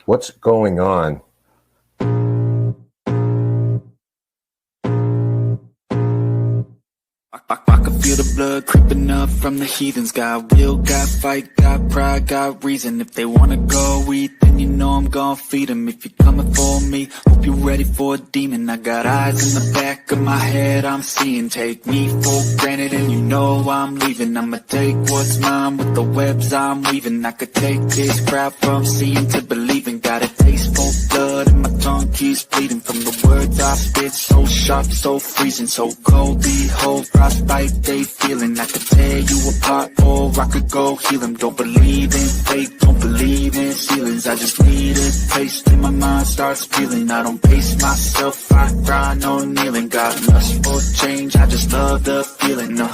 What's going on? I can feel the blood creeping up from the heathens. Got will, got fight, got pride, got reason. If they wanna go eat, then you know I'm gon' feed them. If you're coming for me, hope you're ready for a demon. I got eyes in the back of my head, I'm seeing. Take me for granted and you know I'm leaving. I'ma take what's mine with the webs I'm weaving. I could take this crowd from seeing to believing. Got a taste for blood and my tongue keeps bleeding. From the words I spit, so sharp, so freezing. So cold, behold, frostbite they feeling. I could tear you apart or I could go heal them. Don't believe in fate, don't believe in ceilings. I just need a taste and my mind starts feeling. I don't pace myself, I grind on kneeling. Got lust for change, I just love the feeling. No,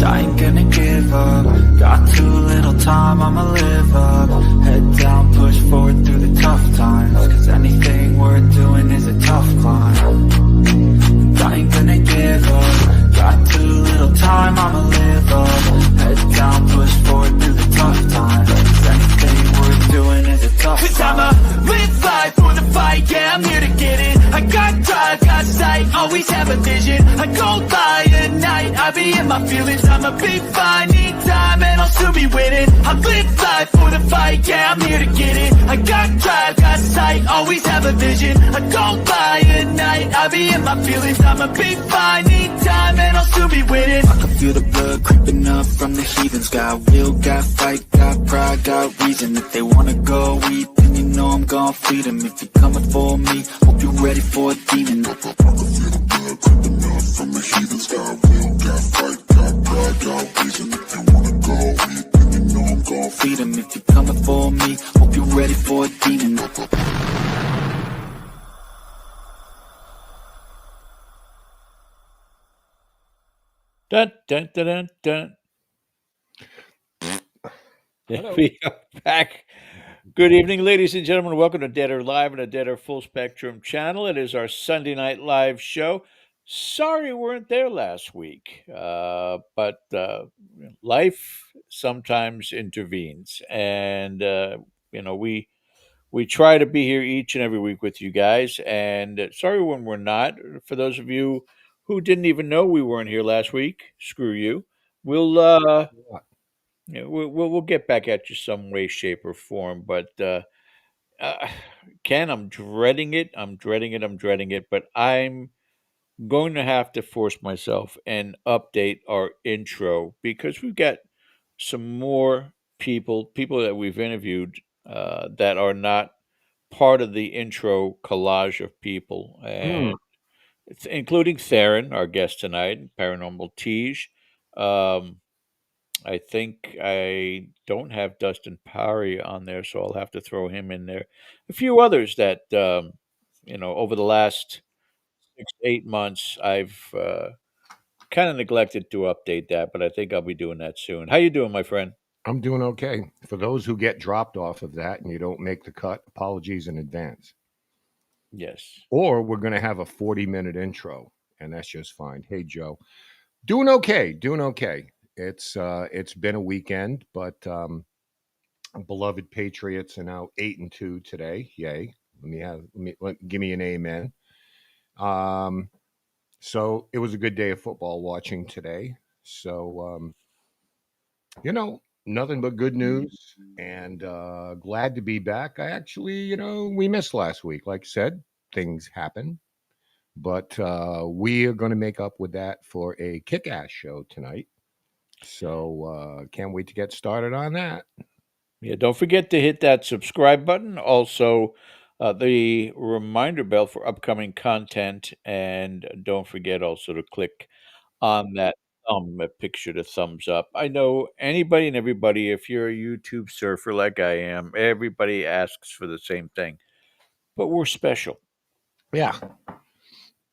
I ain't gonna give up. Got too little time, I'ma live up. Head down, push forward through the tough times. Cause anything worth doing is a tough climb. I ain't gonna give up. Got too little time, I'ma live up. Head down, push forward through the tough times. Cause anything worth doing is a tough Cause I'ma live life for the fight, yeah, I'm here to get it. I got drive, got sight, always have a vision. I go by at night, I be in my feelings. I'ma be fine, need time, and I'll still be winning. I live life for the fight, yeah, I'm here to get it. I got drive, got sight, always have a vision. I go by at night, I be in my feelings. I'ma be fine, need time, and I'll still be winning. I can feel the blood creeping up from the heathens. Got will, got fight, got pride, got reason. If they wanna go eat, then you know I'm gon' feed them. If you're coming for me, hope you're ready for a demon. I can feel the blood creeping up from the heathens. Got will, got fight, got pride, got reason. If you wanna go eat, then you know I'm gon' feed them. If you're coming for me, hope you're ready for a demon. Dun, dun, dun, dun, dun. Hello. We are back. Good evening, ladies and gentlemen. Welcome to Dead or Live on the Dead or Full Spectrum channel. It is our Sunday night live show. Sorry we weren't there last week, but life sometimes intervenes, and we try to be here each and every week with you guys. And sorry when we're not. For those of you who didn't even know we weren't here last week, screw you. We'll we'll get back at you some way, shape, or form. But uh, Ken, I'm dreading it. I'm dreading it. I'm dreading it. But I'm going to have to force myself and update our intro because we've got some more people that we've interviewed that are not part of the intro collage of people, and it's including Tharyn, our guest tonight, Paranormal Tej. Um, I think I don't have Dustin Powery on there, so I'll have to throw him in there. A few others that over the last 6 8 months, I've kind of neglected to update that, but I think I'll be doing that soon. How you doing, my friend? I'm doing okay. For those who get dropped off of that and you don't make the cut, apologies in advance. Yes. Or we're going to have a 40-minute intro, and that's just fine. Hey, Joe. Doing okay. Doing okay. It's been a weekend, but beloved Patriots are now 8-2 today. Yay. Give me an amen. So it was a good day of football watching today. So nothing but good news, and glad to be back. I actually, we missed last week. Like I said, things happen, but we are going to make up with that for a kick-ass show tonight. So can't wait to get started on that. Yeah, don't forget to hit that subscribe button. Also, the reminder bell for upcoming content. And don't forget also to click on that picture, the thumbs up. I know anybody and everybody, if you're a YouTube surfer like I am, everybody asks for the same thing. But we're special. Yeah.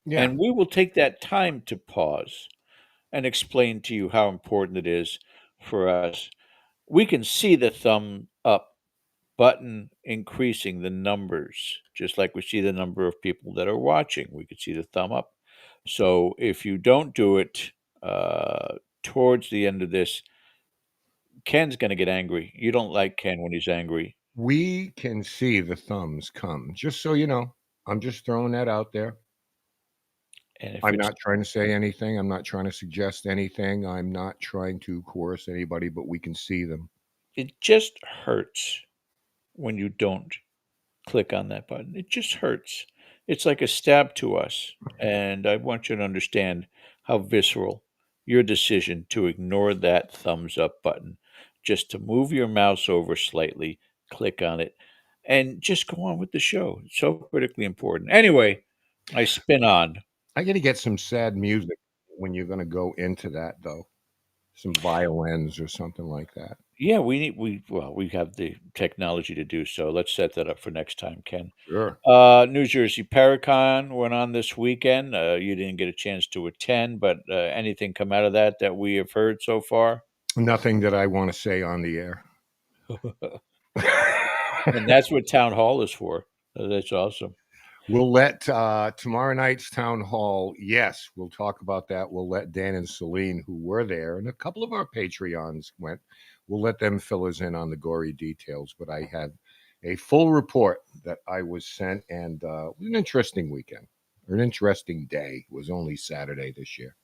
Yeah. And we will take that time to pause and explain to you how important it is for us. We can see the thumb up button increasing the numbers, just like we see the number of people that are watching. We could see the thumb up. So if you don't do it towards the end of this, Ken's going to get angry. You don't like Ken when he's angry. We can see the thumbs come. Just so you know, I'm just throwing that out there. And if I'm it's not trying to say anything. I'm not trying to suggest anything. I'm not trying to coerce anybody, but we can see them. it just hurts when you don't click on that button. It just hurts. It's like a stab to us. And I want you to understand how visceral your decision to ignore that thumbs up button, just to move your mouse over slightly, click on it, and just go on with the show. It's so critically important. Anyway, I spin on. I got to get some sad music when you're going to go into that, though. Some violins or something like that. Yeah, we have the technology to do so. Let's set that up for next time, Ken. Sure. New Jersey Paracon went on this weekend. You didn't get a chance to attend, but anything come out of that we have heard so far? Nothing that I want to say on the air. And that's what town hall is for. That's awesome. We'll let tomorrow night's town hall. Yes, we'll talk about that. We'll let Dan and Celine, who were there, and a couple of our Patreons went. We'll let them fill us in on the gory details. But I had a full report that I was sent, and it was an interesting weekend, or an interesting day. It was only Saturday this year.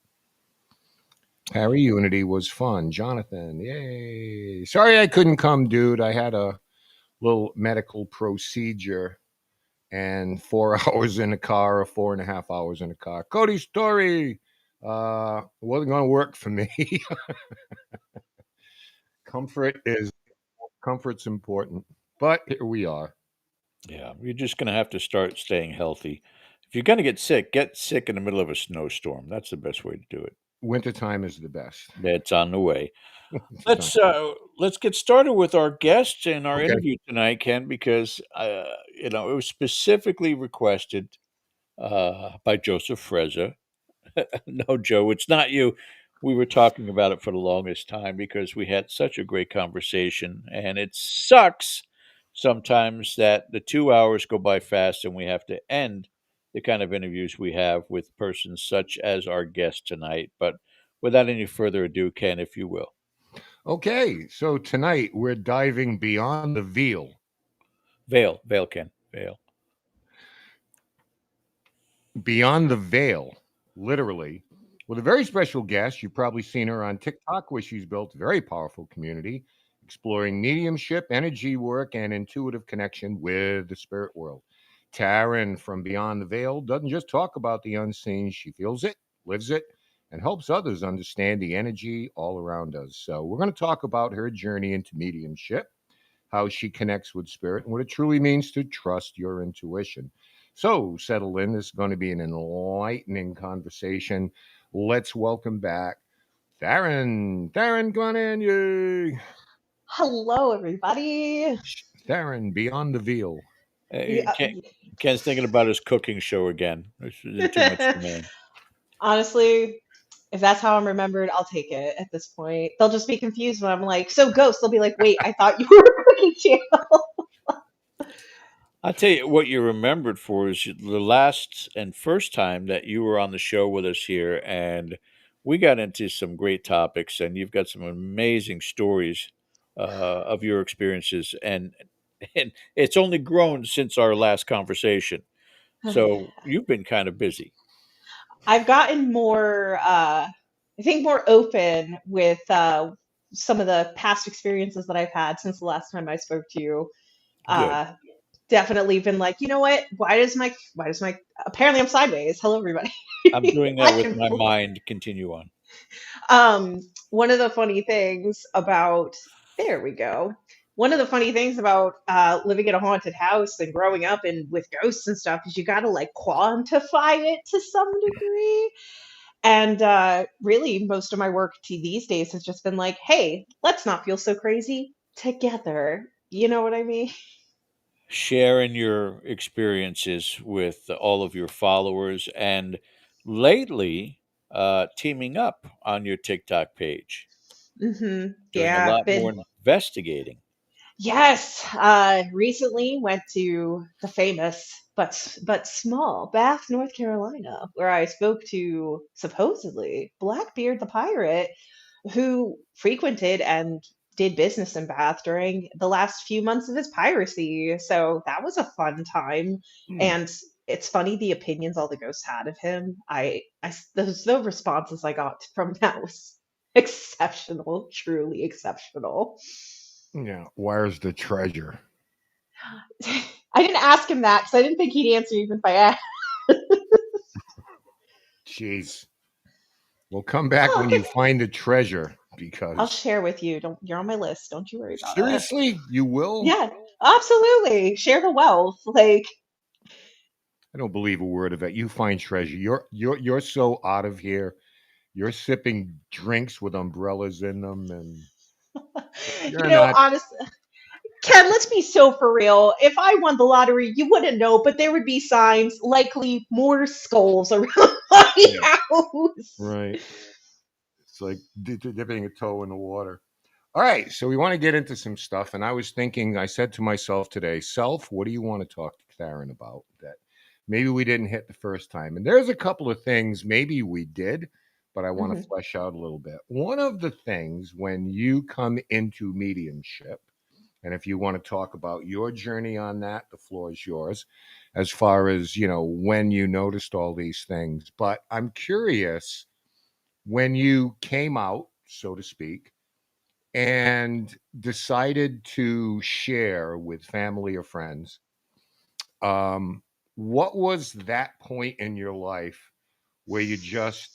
Harry Unity was fun. Jonathan, yay! Sorry I couldn't come, dude. I had a little medical procedure and 4 hours in the car or 4.5 hours in the car. Cody's story wasn't going to work for me. Comfort is comfort's important, but here we are. Yeah, you're just going to have to start staying healthy. If you're going to get sick in the middle of a snowstorm. That's the best way to do it. Wintertime is the best. That's on the way. Wintertime. Let's get started with our guest and our Okay. interview tonight, Ken, because it was specifically requested by Joseph Frezza. No, Joe, it's not you. We were talking about it for the longest time because we had such a great conversation, and it sucks sometimes that the 2 hours go by fast and we have to end the kind of interviews we have with persons such as our guest tonight. But without any further ado, Ken, if you will. Okay. So tonight we're diving beyond the veil. Veil, Ken, veil. Beyond the veil, literally, with a very special guest. You've probably seen her on TikTok, where she's built a very powerful community exploring mediumship, energy work, and intuitive connection with the spirit world. Tharyn from Beyond the Veil doesn't just talk about the unseen, she feels it, lives it, and helps others understand the energy all around us. So, we're going to talk about her journey into mediumship, how she connects with spirit, and what it truly means to trust your intuition. So, settle in. This is going to be an enlightening conversation. Let's welcome back Tharyn. Tharyn, come on in. Yay. Hello, everybody. Tharyn, Beyond the Veil. Yeah, Ken's thinking about his cooking show again. It's too much for man. honestly, if that's how I'm remembered, I'll take it at this point. They'll just be confused when I'm like, so Ghost, they'll be like, wait, I thought you were a cooking channel. I'll tell you what you're remembered for is the last and first time that you were on the show with us here, and we got into some great topics, and you've got some amazing stories of your experiences, and it's only grown since our last conversation. So you've been kind of busy. I've gotten more, I think, more open with some of the past experiences that I've had since the last time I spoke to you. Good. Uh, Definitely been like, you know what? Why does my apparently I'm sideways. Hello, everybody. I'm doing that Back with and my forth. mind. Continue on. One of the funny things about there we go. One of the funny things about living in a haunted house and growing up and with ghosts and stuff is you got to like quantify it to some degree. And really, most of my work these days has just been like, hey, let's not feel so crazy together. You know what I mean? Sharing your experiences with all of your followers and lately teaming up on your TikTok page, doing a Yeah, lot more been investigating. yes. Recently went to the famous but small Bath, North Carolina, where I spoke to supposedly Blackbeard the pirate, who frequented and did business in Bath during the last few months of his piracy. So that was a fun time. Hmm. And it's funny the opinions all the ghosts had of him. Those the responses I got from that was exceptional, truly exceptional. Yeah. Where's the treasure? I didn't ask him that because I didn't think he'd answer even if I asked. Jeez. We'll come back Oh, when you find the treasure I'll because share with you. Don't You're on my list. Don't you worry about it. seriously, you will? Yeah, absolutely. Share the wealth. Like, I don't believe a word of it. You find treasure. You're so out of here. You're sipping drinks with umbrellas in them, and you're not. honestly, Ken, let's be so for real. If I won the lottery, you wouldn't know, but there would be signs, likely more skulls around my Yeah, house. right. It's like dipping a toe in the water. All right, so we want to get into some stuff, and I was thinking. I said to myself today, "Self, what do you want to talk to Tharyn about that maybe we didn't hit the first time?" And there's a couple of things maybe we did, but I want to Hmm. flesh out a little bit. One of the things when you come into mediumship, and if you want to talk about your journey on that, the floor is yours, as far as when you noticed all these things. But I'm curious when you came out, so to speak, and decided to share with family or friends, um, what was that point in your life where you just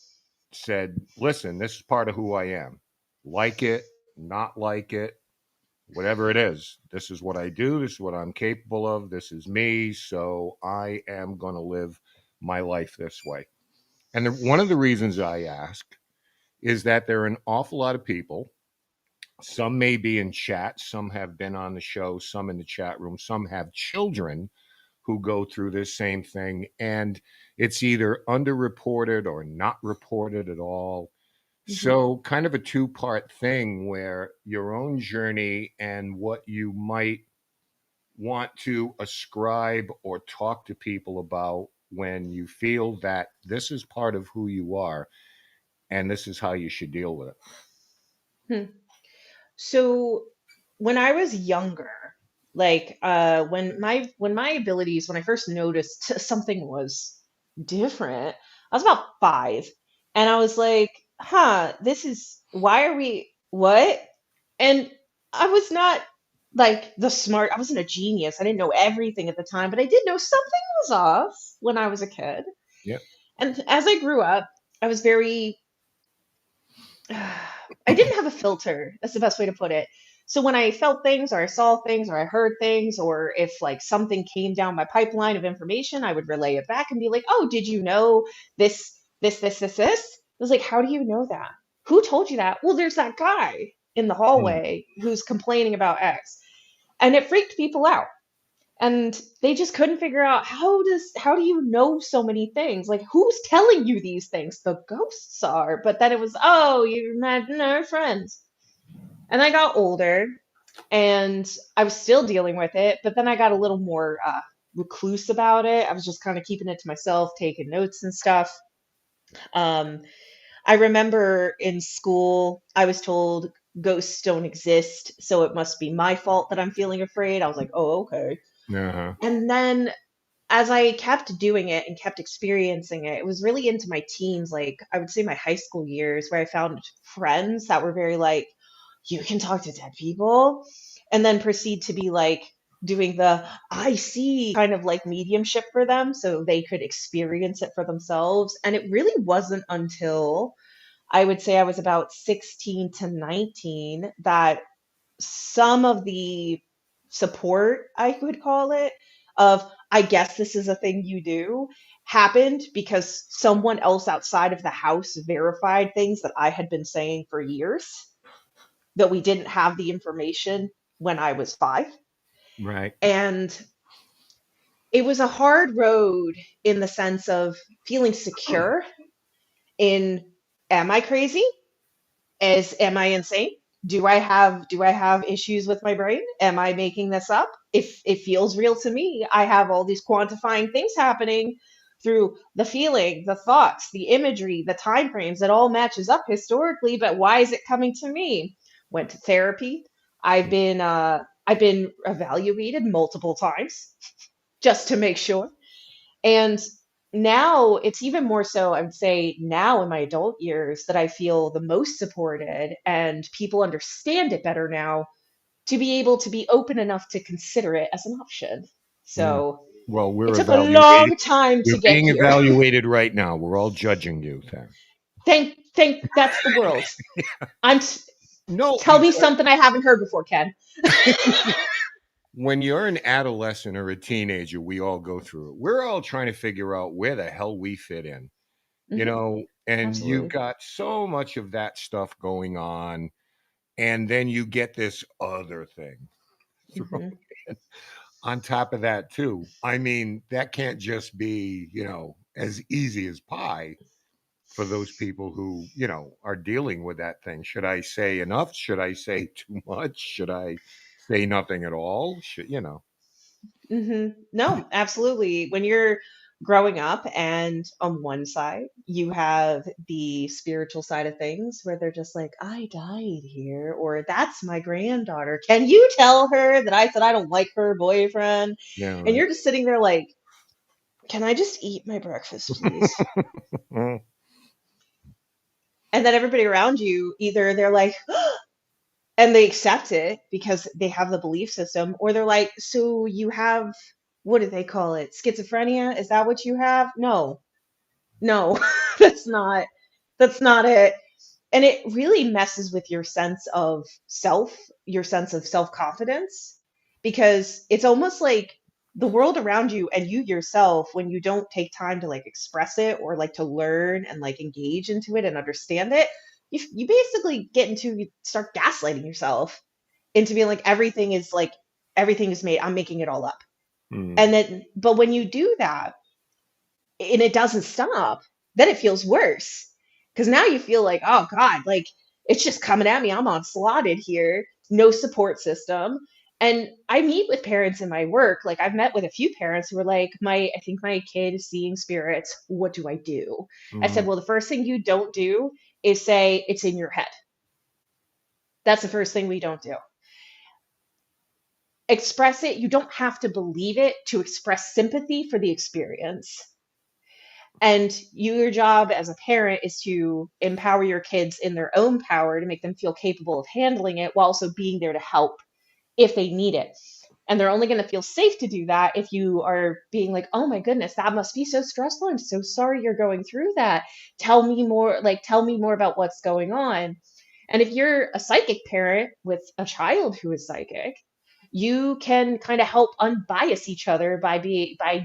said, listen, this is part of who I am? Like it, not like it, whatever it is. This is what I do. This is what I'm capable of. This is me. So I am going to live my life this way. And one of the reasons I ask is that there are an awful lot of people. Some may be in chat, some have been on the show, some in the chat room, some have children who go through this same thing. And it's either underreported or not reported at all. Hmm. So, kind of a two-part thing where your own journey and what you might want to ascribe or talk to people about when you feel that this is part of who you are and this is how you should deal with it. So when I was younger, like when my abilities, when I first noticed something was different, I was about 5, and I was like, "Huh, this is why are we what?" And I was not like the smart. I wasn't a genius. I didn't know everything at the time, but I did know something was off when I was a kid. Yep. And as I grew up, I was very I didn't have a filter. That's the best way to put it. So when I felt things or I saw things or I heard things or if like something came down my pipeline of information, I would relay it back and be like, "Oh, did you know this?" It was like, "How do you know that? Who told you that?" "Well, there's that guy in the Mm. hallway who's complaining about X." And it freaked people out, and they just couldn't figure out how do you know so many things, like who's telling you these things? The ghosts are. But then it was, oh, you imaginary friends. And I got older and I was still dealing with it, but then I got a little more recluse about it. I was just kind of keeping it to myself, taking notes and stuff. um, I remember in school I was told ghosts don't exist, so it must be my fault that I'm feeling afraid. I was like, oh, okay. Uh-huh. And then as I kept doing it and kept experiencing it, it was really into my teens, like I would say my high school years, where I found friends that were very like, you can talk to dead people, and then proceed to be like doing the I see kind of like mediumship for them so they could experience it for themselves. And it really wasn't until I would say I was about 16 to 19 that some of the support, I would call it, of I guess this is a thing you do, happened because someone else outside of the house verified things that I had been saying for years, that we didn't have the information when I was 5. Right. And it was a hard road in the sense of feeling secure in, am I crazy? Am I insane? Do I have issues with my brain? Am I making this up? If it feels real to me, I have all these quantifying things happening through the feeling, the thoughts, the imagery, the time frames. It all matches up historically, but why is it coming to me? Went to therapy, I've been evaluated multiple times just to make sure. And now it's even more so, I would say now in my adult years that I feel the most supported and people understand it better now to be able to be open enough to consider it as an option. Mm. So Well, it we're took a evaluated. long time We're to get being here. evaluated right now. We're all judging you, Tharyn. Think that's the world. I'm No, Tell me because something I haven't heard before, Ken. when you're an adolescent or a teenager, we all go through it. We're all trying to figure out where the hell we fit in, Hmm. and you've Absolutely. got so much of that stuff going on, and then you get this other thing thrown Hmm. in on top of that, too. I mean, that can't just be, as easy as pie for those people who, are dealing with that thing. Should I say enough? Should I say too much? Should I say nothing at all? No, absolutely. When you're growing up, and on one side, you have the spiritual side of things where they're just like, I died here, or that's my granddaughter. Can you tell her that I said I don't like her boyfriend? Yeah, And right. you're just sitting there like, can I just eat my breakfast, please? And then everybody around you, either they're like, and they accept it because they have the belief system, or they're like, so you have, what do they call it, schizophrenia, is that what you have? No, no. that's not that's not it. And it really messes with your sense of self, your sense of self-confidence, because it's almost like the world around you and you yourself, when you don't take time to like express it or like to learn and like engage into it and understand it, you basically get into, you start gaslighting yourself into being like everything is made, I'm making it all up. Mm. And then but when you do that and it doesn't stop, then it feels worse. Because now you feel like, oh God, like it's just coming at me. I'm onslaughted here, no support system. And I meet with parents in my work. Like I've met with a few parents who are like, I think my kid is seeing spirits. What do I do? I Mhm. said, well, the first thing you don't do is say it's in your head. That's the first thing we don't do. Express it. You don't have to believe it to express sympathy for the experience. And your job as a parent is to empower your kids in their own power to make them feel capable of handling it while also being there to help if they need it. And they're only going to feel safe to do that if you are being like, oh my goodness, that must be so stressful. I'm so sorry you're going through that. Tell me more about what's going on. And if you're a psychic parent with a child who is psychic, you can kind of help unbias each other by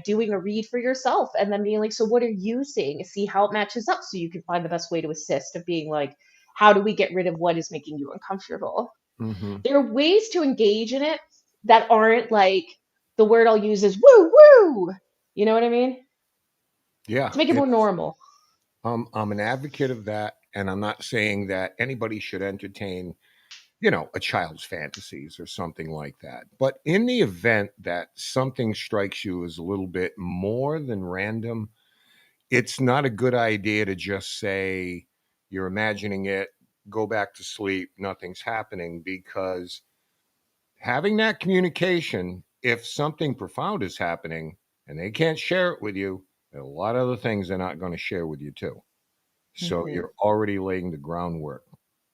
doing a read for yourself and then being like, so what are you seeing, see how it matches up so you can find the best way to assist, of being like, how do we get rid of what is making you uncomfortable. Mhm. There are ways to engage in it that aren't like, the word I'll use is woo woo, you know what I mean, Yeah, to make it more normal. I'm an advocate of that, and I'm not saying that anybody should entertain, a child's fantasies or something like that. But in the event that something strikes you as a little bit more than random, it's not a good idea to just say you're imagining it, go back to sleep, nothing's happening, because having that communication, if something profound is happening and they can't share it with you, there are a lot of other things they're not going to share with you too. So Hmm. you're already laying the groundwork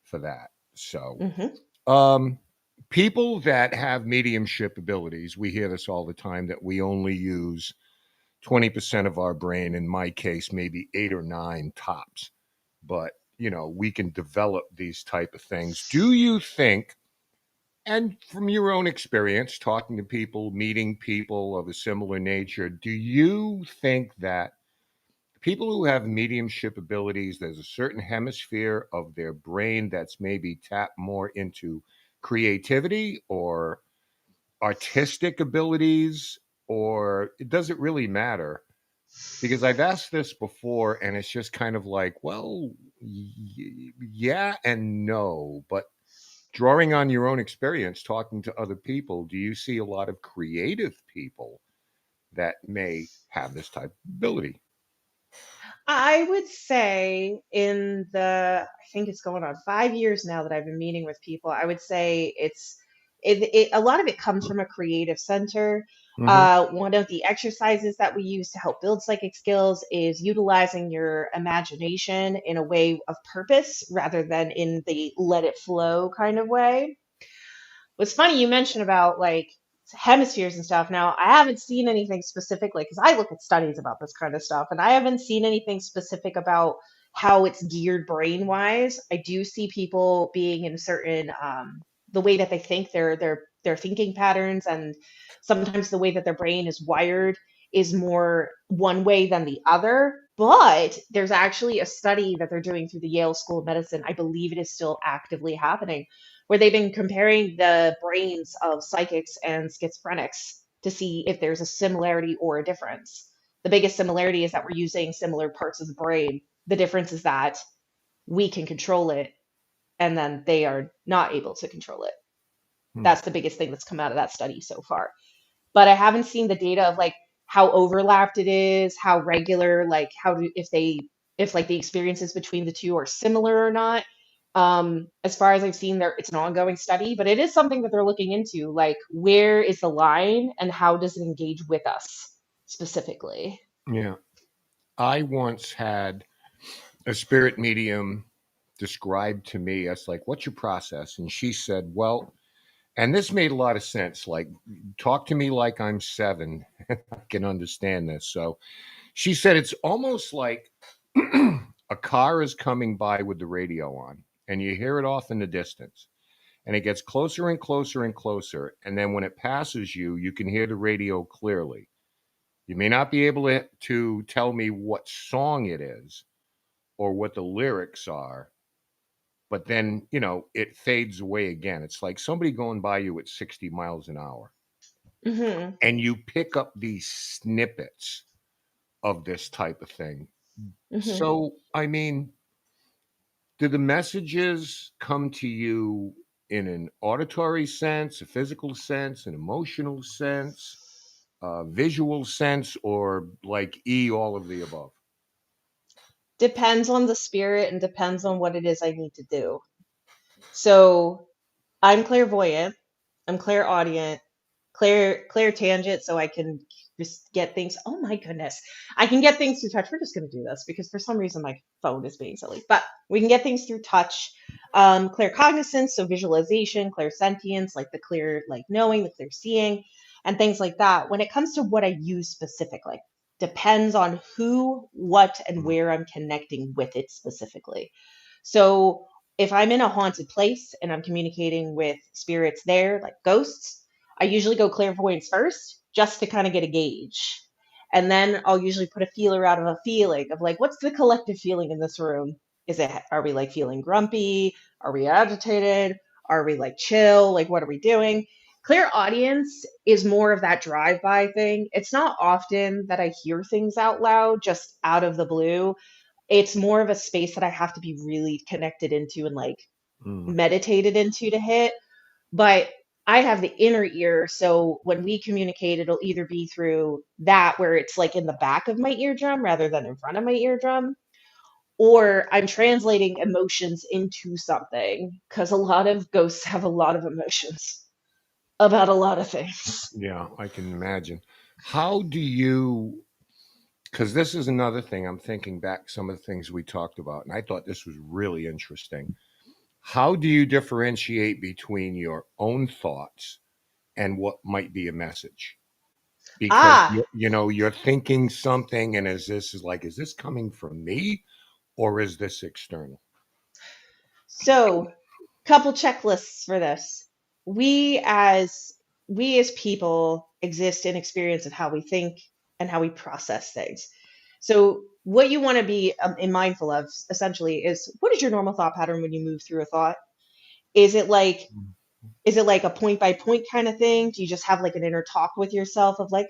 for that. So, Hmm. um, people that have mediumship abilities, we hear this all the time, that we only use 20% of our brain. In my case, maybe 8 or 9 tops. But, we can develop these type of things. Do you think, and from your own experience, talking to people, meeting people of a similar nature, do you think that people who have mediumship abilities, there's a certain hemisphere of their brain that's maybe tapped more into creativity or artistic abilities, or does it really matter? Because I've asked this before and it's just kind of like, well, yeah and no. But drawing on your own experience, talking to other people, do you see a lot of creative people that may have this type of ability? I would say in the, I think it's going on 5 years now that I've been meeting with people, I would say it's a lot of it comes from a creative center. Hmm. One of the exercises that we use to help build psychic skills is utilizing your imagination in a way of purpose rather than in the let it flow kind of way. What's funny, you mentioned about like hemispheres and stuff. Now, I haven't seen anything specifically because I look at studies about this kind of stuff, and I haven't seen anything specific about how it's geared brain wise. I do see people being in certain the way that they think, their thinking patterns, and sometimes the way that their brain is wired is more one way than the other. But there's actually a study that they're doing through the Yale School of Medicine. I believe it is still actively happening, where they've been comparing the brains of psychics and schizophrenics to see if there's a similarity or a difference. The biggest similarity is that we're using similar parts of the brain. The difference is that we can control it, and then they are not able to control it. That's the biggest thing that's come out of that study so far. But I haven't seen the data of like how overlapped it is, how regular, like how do if like the experiences between the two are similar or not. As far as I've seen, there it's an ongoing study, but it is something that they're looking into. Like, where is the line, and how does it engage with us specifically? Yeah. I once had a spirit medium describe to me as like, what's your process? And she said, well, and this made a lot of sense. Like, talk to me like I'm seven. I can understand this. So she said, it's almost like a car is coming by with the radio on, and you hear it off in the distance. And it gets closer and closer and closer. And then when it passes you, you can hear the radio clearly. You may not be able to tell me what song it is or what the lyrics are, but then, it fades away again. It's like somebody going by you at 60 miles an hour. Hmm. And you pick up these snippets of this type of thing. Hmm. So, I mean, do the messages come to you in an auditory sense, a physical sense, an emotional sense, a visual sense, or like all of the above? Depends on the spirit and depends on what it is I need to do. So I'm clairvoyant, I'm clairaudient, clairtangent, so I can just get things. Oh my goodness, I can get things through touch. We're just going to do this because for some reason my phone is being silly, but we can get things through touch. Claircognizance, so visualization, clairsentience, like the clear, like knowing, the clear seeing, and things like that. When it comes to what I use specifically, depends on who, what, and Mhm. where I'm connecting with it specifically. So if I'm in a haunted place and I'm communicating with spirits there, like ghosts, I usually go clairvoyance first just to kind of get a gauge. And then I'll usually put a feeler out of a feeling of like, what's the collective feeling in this room? Are we like feeling grumpy? Are we agitated? Are we like chill? Like, what are we doing? Clear audience is more of that drive by thing. It's not often that I hear things out loud just out of the blue. It's more of a space that I have to be really connected into and like Mm. meditated into to hit. But I have the inner ear, so when we communicate, it'll either be through that where it's like in the back of my eardrum rather than in front of my eardrum, or I'm translating emotions into something because a lot of ghosts have a lot of emotions about a lot of things. Yeah, I can imagine. How do you, because this is another thing, I'm thinking back some of the things we talked about, and I thought this was really interesting. How do you differentiate between your own thoughts and what might be a message? Because Ah, you're thinking something, and is this coming from me or is this external? so couple checklists for this. We as we as people exist in experience of how we think and how we process things. So what you want to be mindful of essentially is, what is your normal thought pattern when you move through a thought? Is it like is it like a point by point kind of thing? Do you just have like an inner talk with yourself of like,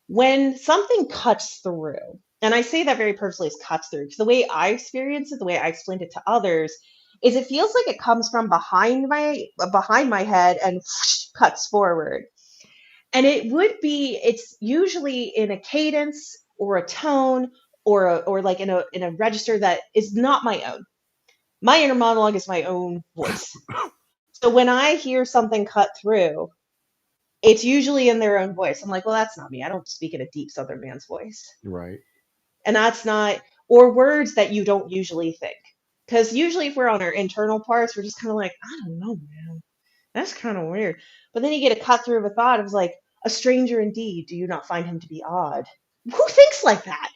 when something cuts through, and I say that very purposely as cuts through, because the way I experience it, the way I explained it to others, is it feels like it comes from behind my head and whoosh, cuts forward. And it's usually in a cadence or a tone or like in a register that is not my own. My inner monologue is my own voice. So when I hear something cut through, it's usually in their own voice. I'm like, well, that's not me. I don't speak in a deep Southern man's voice. Right. And that's not, or words that you don't usually think. Because usually, if we're on our internal parts, we're just kind of like, I don't know, man. That's kind of weird. But then you get a cut through of a thought. It was like, a stranger indeed. Do you not find him to be odd? Who thinks like that?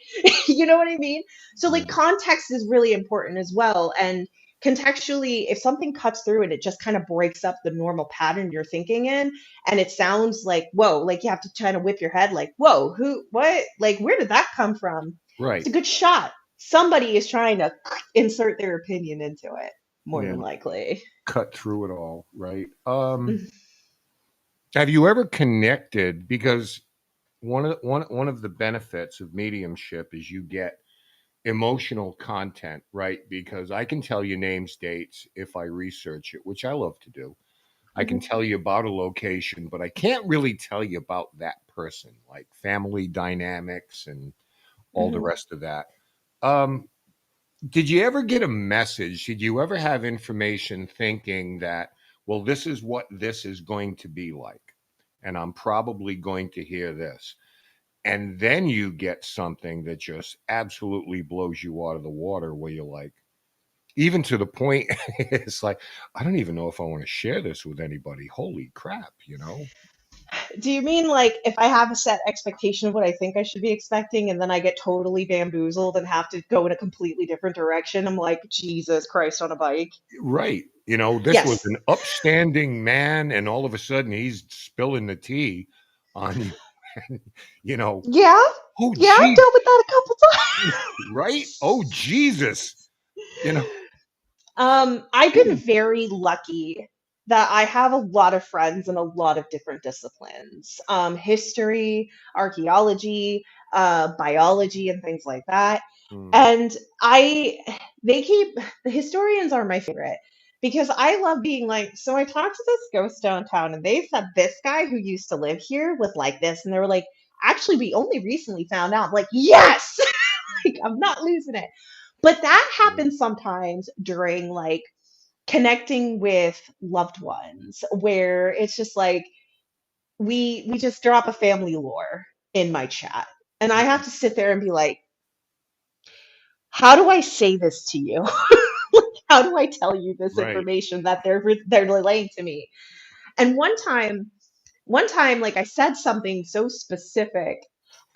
You know what I mean? So, like, Yeah. context is really important as well. And contextually, if something cuts through and it just kind of breaks up the normal pattern you're thinking in, and it sounds like, whoa, like you have to kind of whip your head, like, whoa, who, what? Like, where did that come from? It's Right. a good shot. Somebody is trying to insert their opinion into it, more Yeah. than likely. Cut through it all. Right. Have you ever connected? Because one of the benefits of mediumship is you get emotional content, right? Because I can tell you names, dates if I research it, which I love to do. I can Mhm, tell you about a location, but I can't really tell you about that person, like family dynamics and all the mhm. rest of that. Um, did you ever get a message? Did you ever have information thinking that, well, this is what this is going to be like, and I'm probably going to hear this? And then you get something that just absolutely blows you out of the water where you're like, even to the point, it's like, I don't even know if I want to share this with anybody. Holy crap, you know? Do you mean like if I have a set expectation of what I think I should be expecting and then I get totally bamboozled and have to go in a completely different direction? I'm like, Jesus Christ on a bike. Right. You know, this was Yes. an upstanding man, and all of a sudden he's spilling the tea on you. And, you know, Yeah. oh, Yeah, I've gee, dealt with that a couple right? Oh, Jesus. You know, I've been very lucky that I have a lot of friends in a lot of different disciplines. History, archaeology, biology, and things like that. mm, And I they keep the historians are my favorite because I love being like, so I talked to this ghost downtown and they said this guy who used to live here was like this, and they were like, actually, we only recently found out. I'm like, yes, like I'm not losing it. But that yeah, happens sometimes during like connecting with loved ones where it's just like we just drop a family lore in my chat. And I yeah, have to sit there and be like, how do I say this to you? How do I tell you this right. information that they're relaying to me? And one time like I said something so specific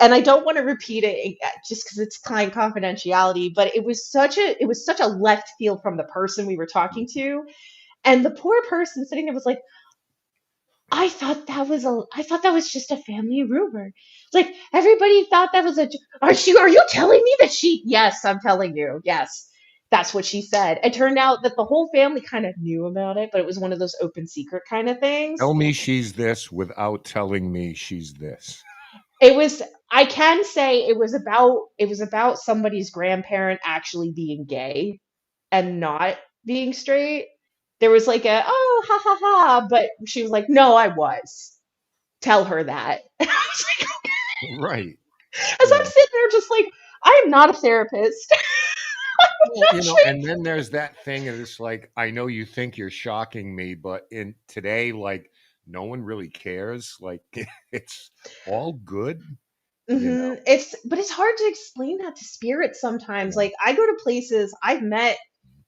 and I don't want to repeat it just because it's client confidentiality, but it was such a left field from the person we were talking to. And the poor person sitting there was like, I thought that was just a family rumor. Like everybody thought that was a are you telling me that she yes, I'm telling you. Yes. That's what she said. It turned out that the whole family kind of knew about it, but it was one of those open secret kind of things. Tell me she's this without telling me she's this. It was I can say it was about somebody's grandparent actually being gay and not being straight. There was like a oh ha ha ha, but she was like, no, I was. Tell her that. I was like, Right. as I'm Yeah. sitting there just like, I am not a therapist. Well, I'm you not know, trained. and then there's that thing, and it's like, I know you think you're shocking me, but in today, like, no one really cares. Like, it's all good, you know. But it's hard to explain that to spirits sometimes. Yeah. Like I go to places, I've met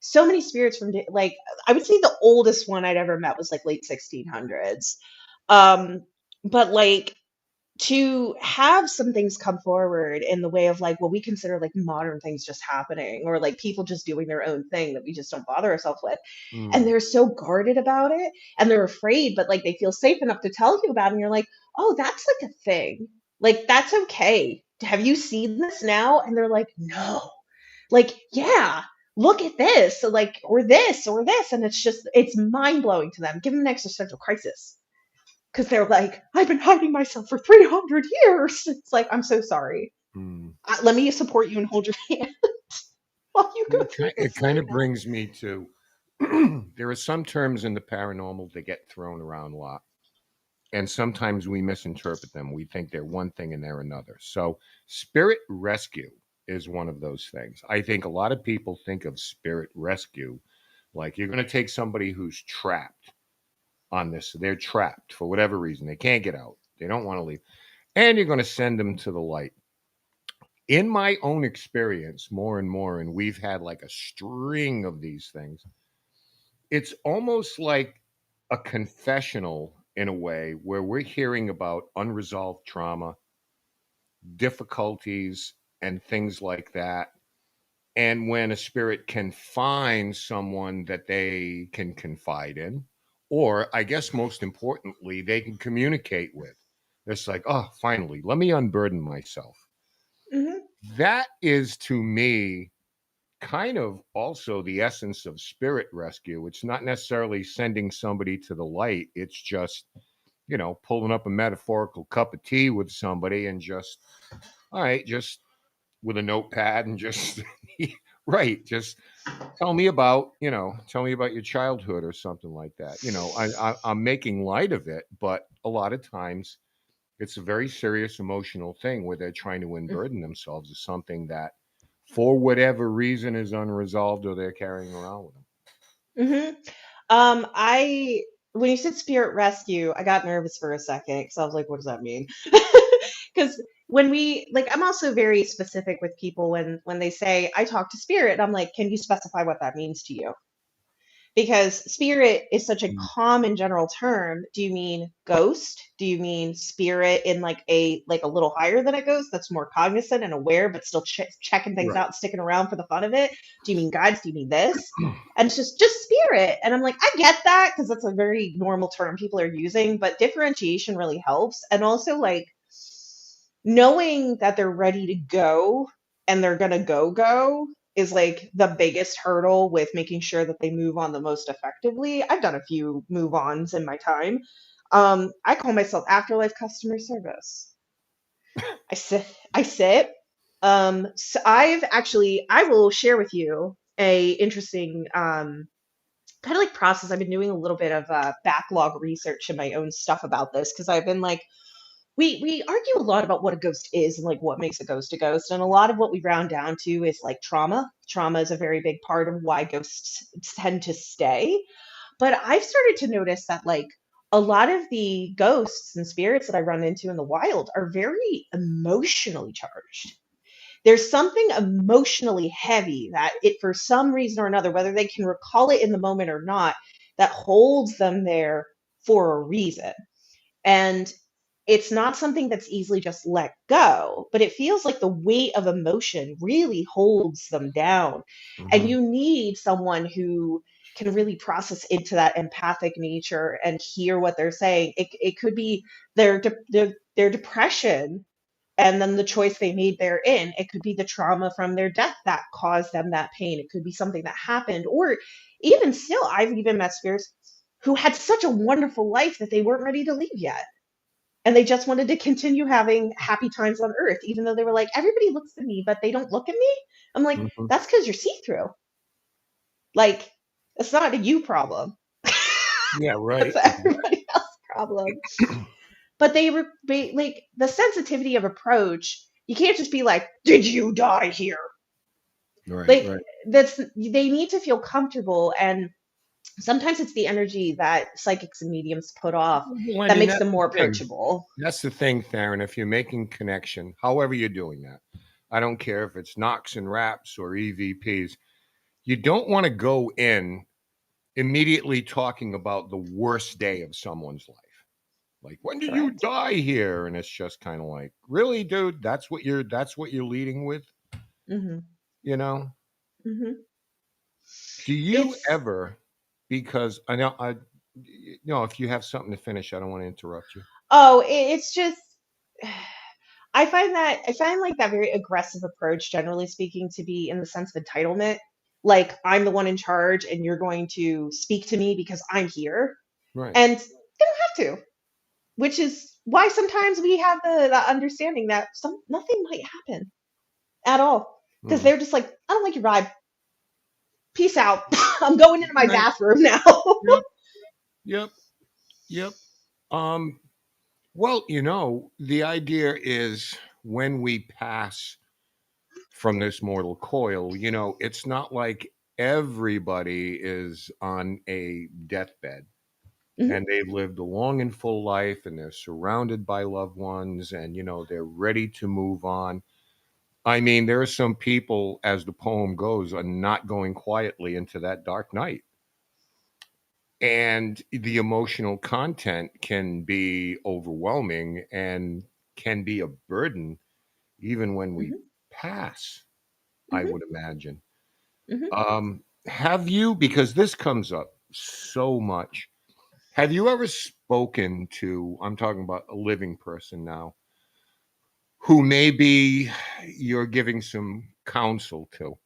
so many spirits from like I would say the oldest one I'd ever met was like late 1600s. Um, but like to have some things come forward in the way of like what we consider like modern things just happening or like people just doing their own thing that we just don't bother ourselves with, and Mm, they're so guarded about it and they're afraid but like they feel safe enough to tell you about it and you're like, oh, that's like a thing, like that's okay, have you seen this now? And they're like, no, like yeah, look at this, so like or this, and it's mind-blowing to them, give them an existential crisis because they're like, I've been hiding myself for 300 years. It's like, I'm so sorry. mm. Let me support you and hold your hand while you go It, through it this. kind of brings me to there are some terms in the paranormal that get thrown around a lot, and sometimes we misinterpret them. We think they're one thing and they're another. So, spirit rescue is one of those things. I think a lot of people think of spirit rescue like you're going to take somebody who's trapped. on this. They're trapped for whatever reason. They can't get out. They don't want to leave. And you're going to send them to the light. In my own experience, more and more, and we've had like a string of these things, it's almost like a confessional in a way where we're hearing about unresolved trauma, difficulties, and things like that. And when a spirit can find someone that they can confide in, or I guess most importantly, they can communicate with, it's like, oh, finally, let me unburden myself. Hmm. That is to me kind of also the essence of spirit rescue. It's not necessarily sending somebody to the light, it's just, pulling up a metaphorical cup of tea with somebody and just, all right, just with a notepad and just, right, just tell me about your childhood or something like that. I'm making light of it, but a lot of times it's a very serious emotional thing where they're trying to unburden themselves of something that, for whatever reason, is unresolved or they're carrying around with them. Hmm. I when you said spirit rescue, I got nervous for a second because I was like, what does that mean? Because when we like, I'm also very specific with people when they say I talk to spirit. I'm like, can you specify what that means to you? Because spirit is such a Mm. common general term. Do you mean ghost? Do you mean spirit in like a little higher than a ghost that's more cognizant and aware but still checking things Right. out, sticking around for the fun of it? Do you mean guides? Do you mean this? And it's just spirit. And I'm like, I get that because that's a very normal term people are using, but differentiation really helps. And also like knowing that they're ready to go and they're going to go is like the biggest hurdle with making sure that they move on the most effectively. I've done a few move ons in my time. I call myself afterlife customer service. I sit. So I will share with you a interesting kind of like process. I've been doing a little bit of backlog research in my own stuff about this because I've been like, we argue a lot about what a ghost is and like what makes a ghost, and a lot of what we round down to is like trauma is a very big part of why ghosts tend to stay. But I've started to notice that like a lot of the ghosts and spirits that I run into in the wild are very emotionally charged. There's something emotionally heavy that it, for some reason or another, whether they can recall it in the moment or not, that holds them there for a reason. And it's not something that's easily just let go, but it feels like the weight of emotion really holds them down. And Hmm. you need someone who can really process into that empathic nature and hear what they're saying. It could be their depression and then the choice they made therein. It could be the trauma from their death that caused them that pain. It could be something that happened, or even still, I've even met spirits who had such a wonderful life that they weren't ready to leave yet and they just wanted to continue having happy times on earth, even though they were like, everybody looks at me but they don't look at me. I'm like, Hmm. that's because you're see-through. Like, it's not a you problem. Yeah, That's right. everybody else's problem. But like the sensitivity of approach, you can't just be like, did you die here? Right, Like, right. that's, they need to feel comfortable. And sometimes it's the energy that psychics and mediums put off Well, that and makes that's them the more thing. approachable. That's the thing, Tharyn. If you're making connection, however you're doing that, I don't care if it's knocks and raps or EVPs, you don't want to go in immediately talking about the worst day of someone's life. Like, when did you Correct. die here? And it's just kind of like, really, dude, that's what you're leading with, Hmm. you know? Hmm. Do you It's ever, because I know if you have something to finish, I don't want to interrupt you. Oh, it's just I find like that very aggressive approach, generally speaking, to be in the sense of entitlement. Like I'm the one in charge, and you're going to speak to me because I'm here, Right. and they don't have to. Which is why sometimes we have the understanding that nothing might happen at all because Mm. they're just like, I don't like your vibe. Peace out. I'm going into my Right. bathroom now. Yep. Yep. Yep. Um, well, the idea is when we pass from this mortal coil, it's not like everybody is on a deathbed. Mhm. and they've lived a long and full life and they're surrounded by loved ones and they're ready to move on. I mean, there are some people, as the poem goes, are not going quietly into that dark night. And the emotional content can be overwhelming and can be a burden even when we Mhm. pass, I Mhm. would imagine. Mhm. Have you, because this comes up so much, have you ever spoken to, I'm talking about a living person now, who maybe you're giving some counsel to,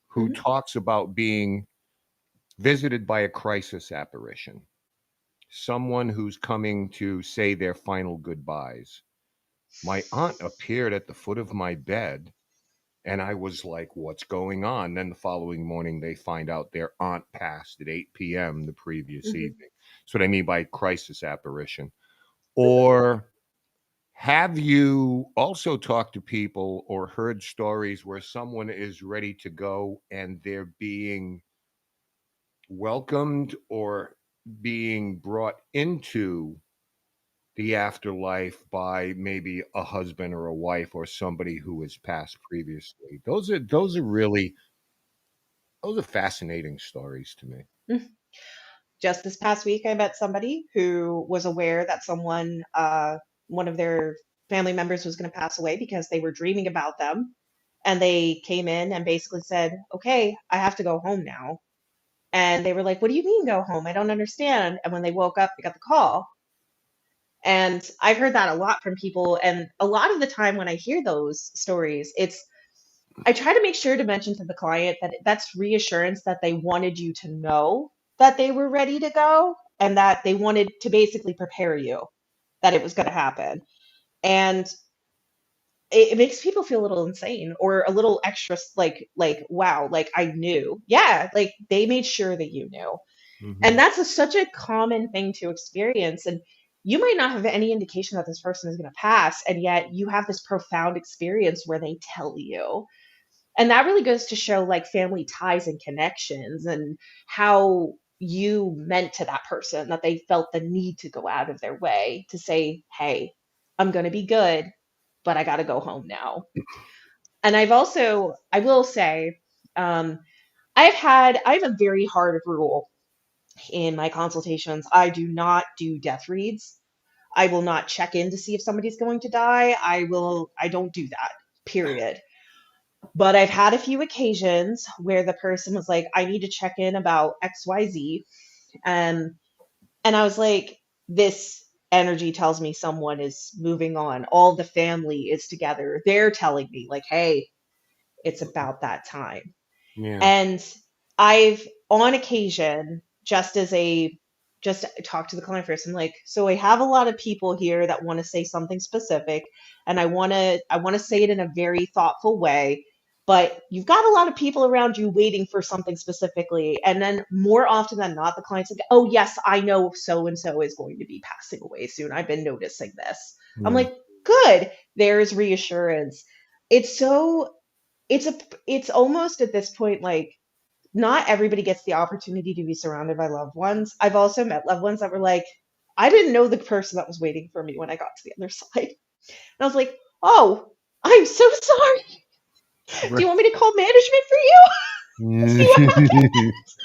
who Mhm. talks about being visited by a crisis apparition, someone who's coming to say their final goodbyes? My aunt appeared at the foot of my bed, and I was like, what's going on? Then the following morning, they find out their aunt passed at 8 p.m. the previous Mhm. evening. That's what I mean by crisis apparition. Mhm. Or have you also talked to people or heard stories where someone is ready to go and they're being welcomed or being brought into the afterlife by maybe a husband or a wife or somebody who has passed previously? Those are really, those are fascinating stories to me. Mhm. Just this past week, I met somebody who was aware that one of their family members was going to pass away because they were dreaming about them. And they came in and basically said, "Okay, I have to go home now." And they were like, "What do you mean go home? I don't understand." And when they woke up, they got the call. And I've heard that a lot from people. And a lot of the time when I hear those stories, I try to make sure to mention to the client that that's reassurance that they wanted you to know that they were ready to go and that they wanted to basically prepare you that it was going to happen. And it makes people feel a little insane or a little extra like wow, like I knew. Yeah, like they made sure that you knew. And Mhm. that's such a common thing to experience. And you might not have any indication that this person is going to pass, and yet you have this profound experience where they tell you. And that really goes to show like family ties and connections and how you meant to that person that they felt the need to go out of their way to say, "Hey, I'm going to be good, but I got to go home now." And I will say, um, I have a very hard rule in my consultations. I do not do death reads. I will not check in to see if somebody's going to die. I don't do that, period. But I've had a few occasions where the person was like, "I need to check in about XYZ." Um, and I was like, "This energy tells me someone is moving on. All the family is together. They're telling me, like, hey, it's about that time." Yeah. And I've on occasion, just talk to the client first. I'm like, "So I have a lot of people here that want to say something specific, and I want to say it in a very thoughtful way, but you've got a lot of people around you waiting for something specifically." And then more often than not, the client's like, "Oh yes, I know so and so is going to be passing away soon. I've been noticing this." I'm Yeah. like, "Good. There's reassurance." It's so it's a it's almost at this point like not everybody gets the opportunity to be surrounded by loved ones. I've also met loved ones that were like, "I didn't know the person that was waiting for me when I got to the other side." And I was like, "Oh, I'm so sorry. Do Right. you want me to call management for you?" See what happens.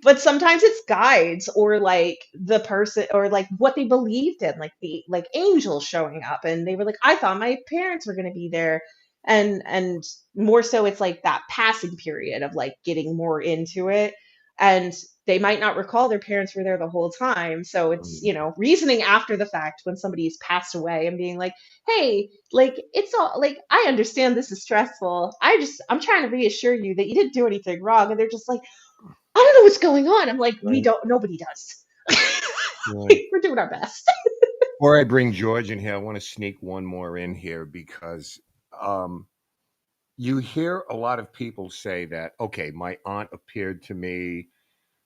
But sometimes it's guides or like the person or like what they believed in, like the like angels showing up, and they were like, "I thought my parents were going to be there." And more so it's like that passing period of like getting more into it, and they might not recall their parents were there the whole time. So it's, reasoning after the fact when somebody's passed away and being like, "Hey, like it's all like I understand this is stressful. I'm trying to reassure you that you didn't do anything wrong." And they're just like, "I don't know what's going on." I'm like, "We Right. don't, nobody does." Right. We're doing our best. Before I bring George in here, I want to sneak one more in here because um, you hear a lot of people say that, okay, my aunt appeared to me,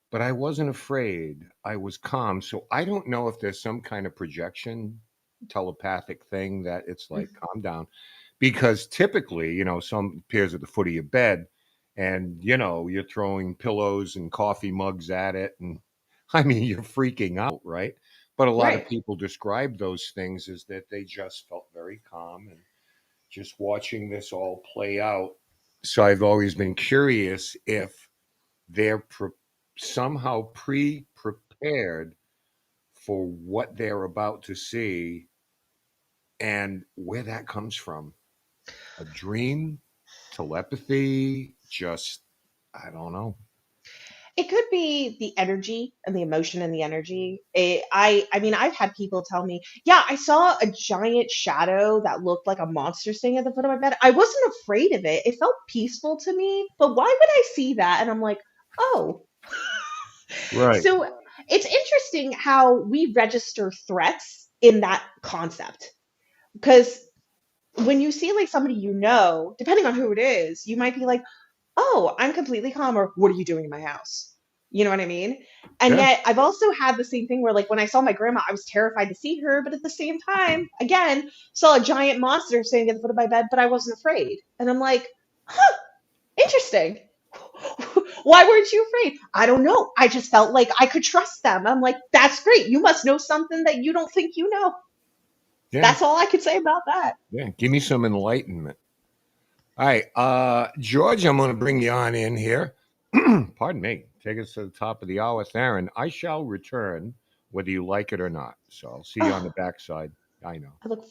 but I wasn't afraid. I was calm. So I don't know if there's some kind of projection, telepathic thing that it's like, calm down. Because typically, some appears at the foot of your bed and, you're throwing pillows and coffee mugs at it and I mean, you're freaking out, right? But a lot of Right. people describe those things as that they just felt very calm and just watching this all play out. So I've always been curious if they're somehow prepared for what they're about to see and where that comes from. A dream, telepathy, just, I don't know. It could be the energy and the emotion and the energy. I mean, I've had people tell me, yeah, I saw a giant shadow that looked like a monster staying at the foot of my bed. I wasn't afraid of it. It felt peaceful to me, but why would I see that? And I'm like, oh. Right. So it's interesting how we register threats in that concept. Because when you see like somebody you know, depending on who it is, you might be like, oh, I'm completely calm, or what are you doing in my house? You know what I mean? And Yeah. yet I've also had the same thing where like when I saw my grandma, I was terrified to see her, but at the same time, again, saw a giant monster standing at the foot of my bed, but I wasn't afraid. And I'm like, huh, interesting. Why weren't you afraid? I don't know. I just felt like I could trust them. I'm like, that's great. You must know something that you don't think you know. Yeah. That's all I could say about that. Yeah. Give me some enlightenment. All right. George, I'm going to bring you on in here. Pardon me. Take us to the top of the hour, Tharyn. I shall return whether you like it or not. So I'll see you on the Oh, backside. I know. I look.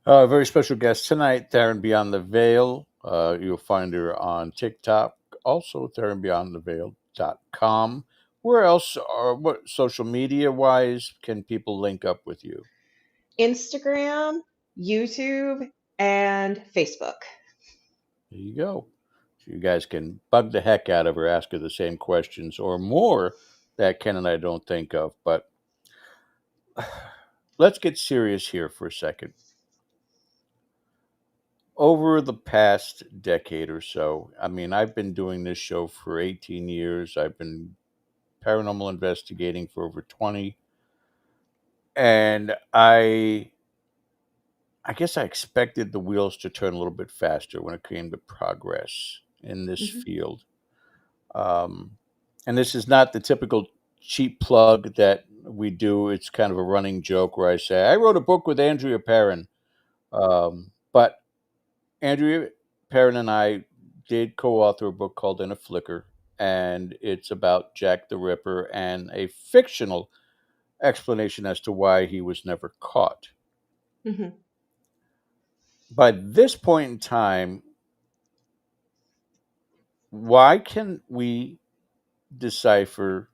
A very special guest tonight, Tharyn Beyond the Veil. You'll find her on TikTok, also TharynBeyondTheVeil.com. Where else, or what social media wise, can people link up with you? Instagram, YouTube, and Facebook. There you go. So you guys can bug the heck out of her, ask her the same questions or more that Ken and I don't think of. But let's get serious here for a second. Over the past decade or so, I mean, I've been doing this show for 18 years. I've been paranormal investigating for over 20. And I guess I expected the wheels to turn a little bit faster when it came to progress in this Hmm. field. Um, and this is not the typical cheap plug that we do. It's kind of a running joke where I say, I wrote a book with Andrea Perrin. But Andrea Perrin and I did co author a book called In a Flicker, and it's about Jack the Ripper and a fictional explanation as to why he was never caught. Hmm. By this point in time, why can we decipher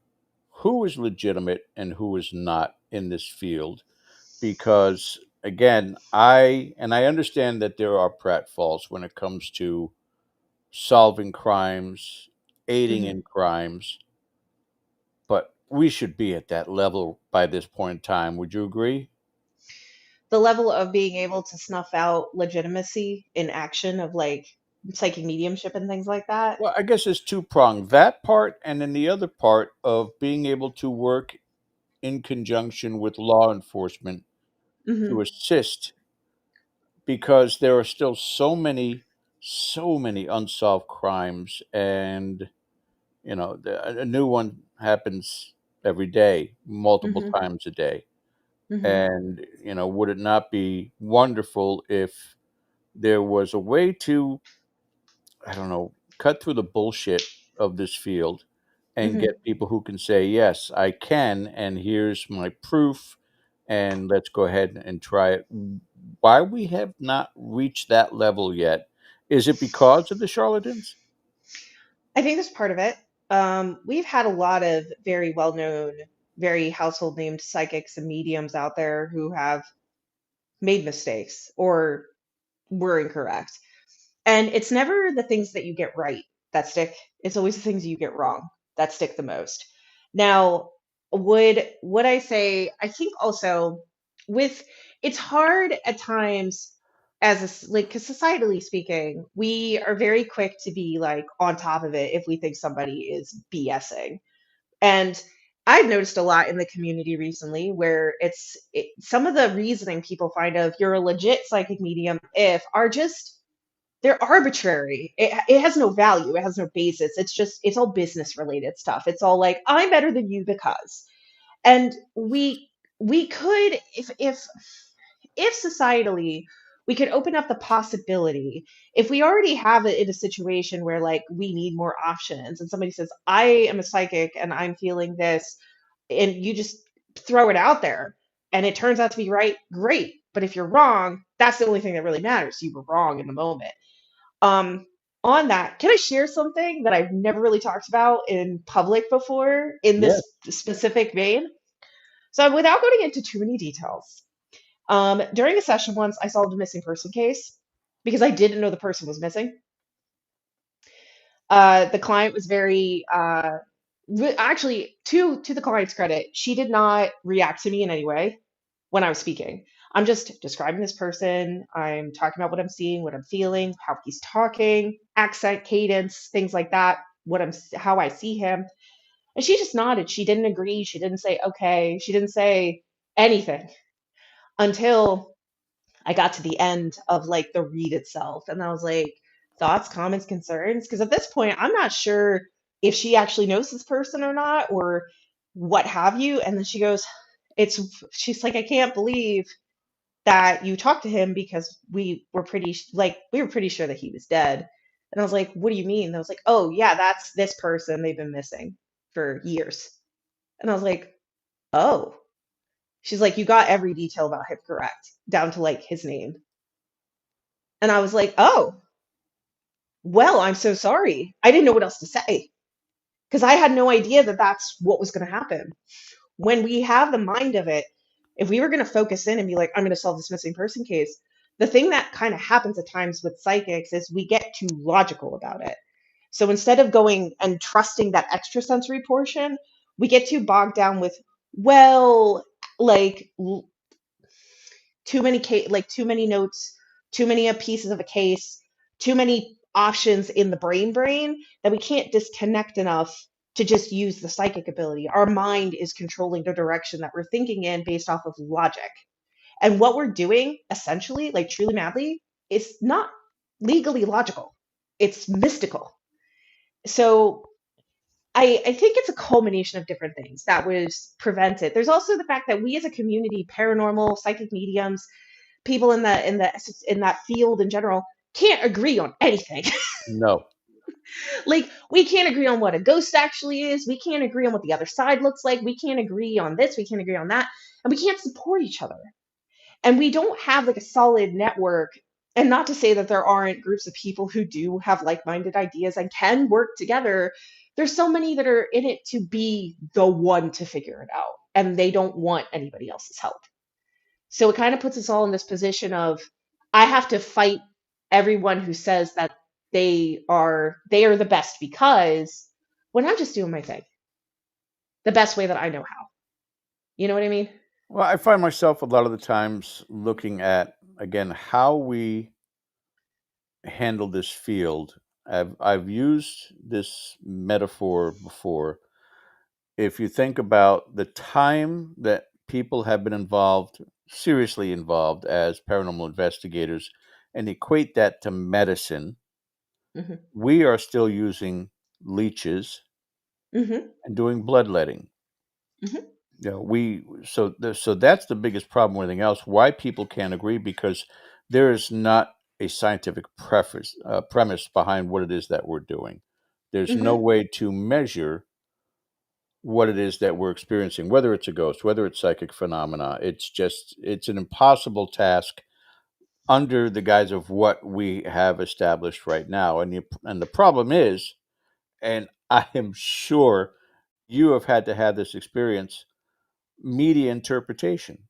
who is legitimate and who is not in this field? Because again, I understand that there are pratfalls when it comes to solving crimes, aiding Hmm. in crimes, but we should be at that level by this point in time. Would you agree? The level of being able to snuff out legitimacy in action of like psychic mediumship and things like that. Well, I guess it's two pronged. That part, and then the other part of being able to work in conjunction with law enforcement to Hmm. assist, because there are still so many unsolved crimes, and a new one happens every day, multiple Hmm. times a day. Hmm. And would it not be wonderful if there was a way to, I don't know, cut through the bullshit of this field and Hmm. get people who can say, yes, I can, and here's my proof, and let's go ahead and try it. Why we have not reached that level yet? Is it because of the charlatans? I think that's part of it. We've had a lot of very well known, very household named psychics and mediums out there who have made mistakes or were incorrect. And it's never the things that you get right that stick. It's always the things you get wrong that stick the most. Now, would I say I think also with it's hard at times as like because societally speaking, we are very quick to be like on top of it if we think somebody is BSing. And I've noticed a lot in the community recently where some of the reasoning people find of you're a legit psychic medium if are just they're arbitrary. It has no value. It has no basis. It's just it's all business related stuff. It's all like I'm better than you because. And we could if societally we could open up the possibility, if we already have it in a situation where like we need more options and somebody says I am a psychic and I'm feeling this, and you just throw it out there and it turns out to be right, great. But if you're wrong, that's the only thing that really matters. You were wrong in the moment. um on that, can I share something that I've never really talked about in public before in Yes. this specific vein? So without going into too many details, during a session once, I solved a missing person case because I didn't know the person was missing. The client was very, actually, to the client's credit, she did not react to me in any way when I was speaking. I'm just describing this person. I'm talking about what I'm seeing, what I'm feeling, how he's talking, accent, cadence, things like that. How I see him, and she just nodded. She didn't agree. She didn't say okay. She didn't say anything until I got to the end of like the read itself. And I was like, thoughts, comments, concerns? Because at this point, I'm not sure if she actually knows this person or not, or what have you. And then she goes, she's like, I can't believe that you talked to him because we were pretty sure that he was dead. And I was like, what do you mean? And I was like, oh, yeah, that's this person. They've been missing for years. And I was like, oh. She's like, you got every detail about him correct, down to like his name. And I was like, oh, well, I'm so sorry. I didn't know what else to say because I had no idea that that's what was going to happen. When we have the mind of it, if we were going to focus in and be like, I'm going to solve this missing person case, the thing that kind of happens at times with psychics is we get too logical about it. So instead of going and trusting that extrasensory portion, we get too bogged down with, well, like too many notes, too many pieces of a case, too many options in the brain that we can't disconnect enough to just use the psychic ability. Our mind is controlling the direction that we're thinking in based off of logic. And what we're doing essentially, like truly madly, is not legally logical. It's mystical. So I think it's a culmination of different things that was prevented. There's also the fact that we as a community, paranormal, psychic mediums, people in that field in general, can't agree on anything. No. Like we can't agree on what a ghost actually is. We can't agree on what the other side looks like. We can't agree on this. We can't agree on that. And we can't support each other. And we don't have like a solid network. And not to say that there aren't groups of people who do have like-minded ideas and can work together. There's so many that are in it to be the one to figure it out, and they don't want anybody else's help. So it kind of puts us all in this position of I have to fight everyone who says that they are the best because when I'm just doing my thing the best way that I know how. You know what I mean? Well, I find myself a lot of the times looking at, again, how we handle this field. I've used this metaphor before. If you think about the time that people have been involved, seriously involved as paranormal investigators, and equate that to medicine, Hmm. we are still using leeches Hmm. and doing bloodletting. Hmm. So that's the biggest problem with anything else. Why people can't agree, because there is not a scientific premise behind what it is that we're doing. There's no Hmm. way to measure what it is that we're experiencing, whether it's a ghost, whether it's psychic phenomena. It's an impossible task under the guise of what we have established right now. And the problem is, and I am sure you have had to have this experience, media interpretation,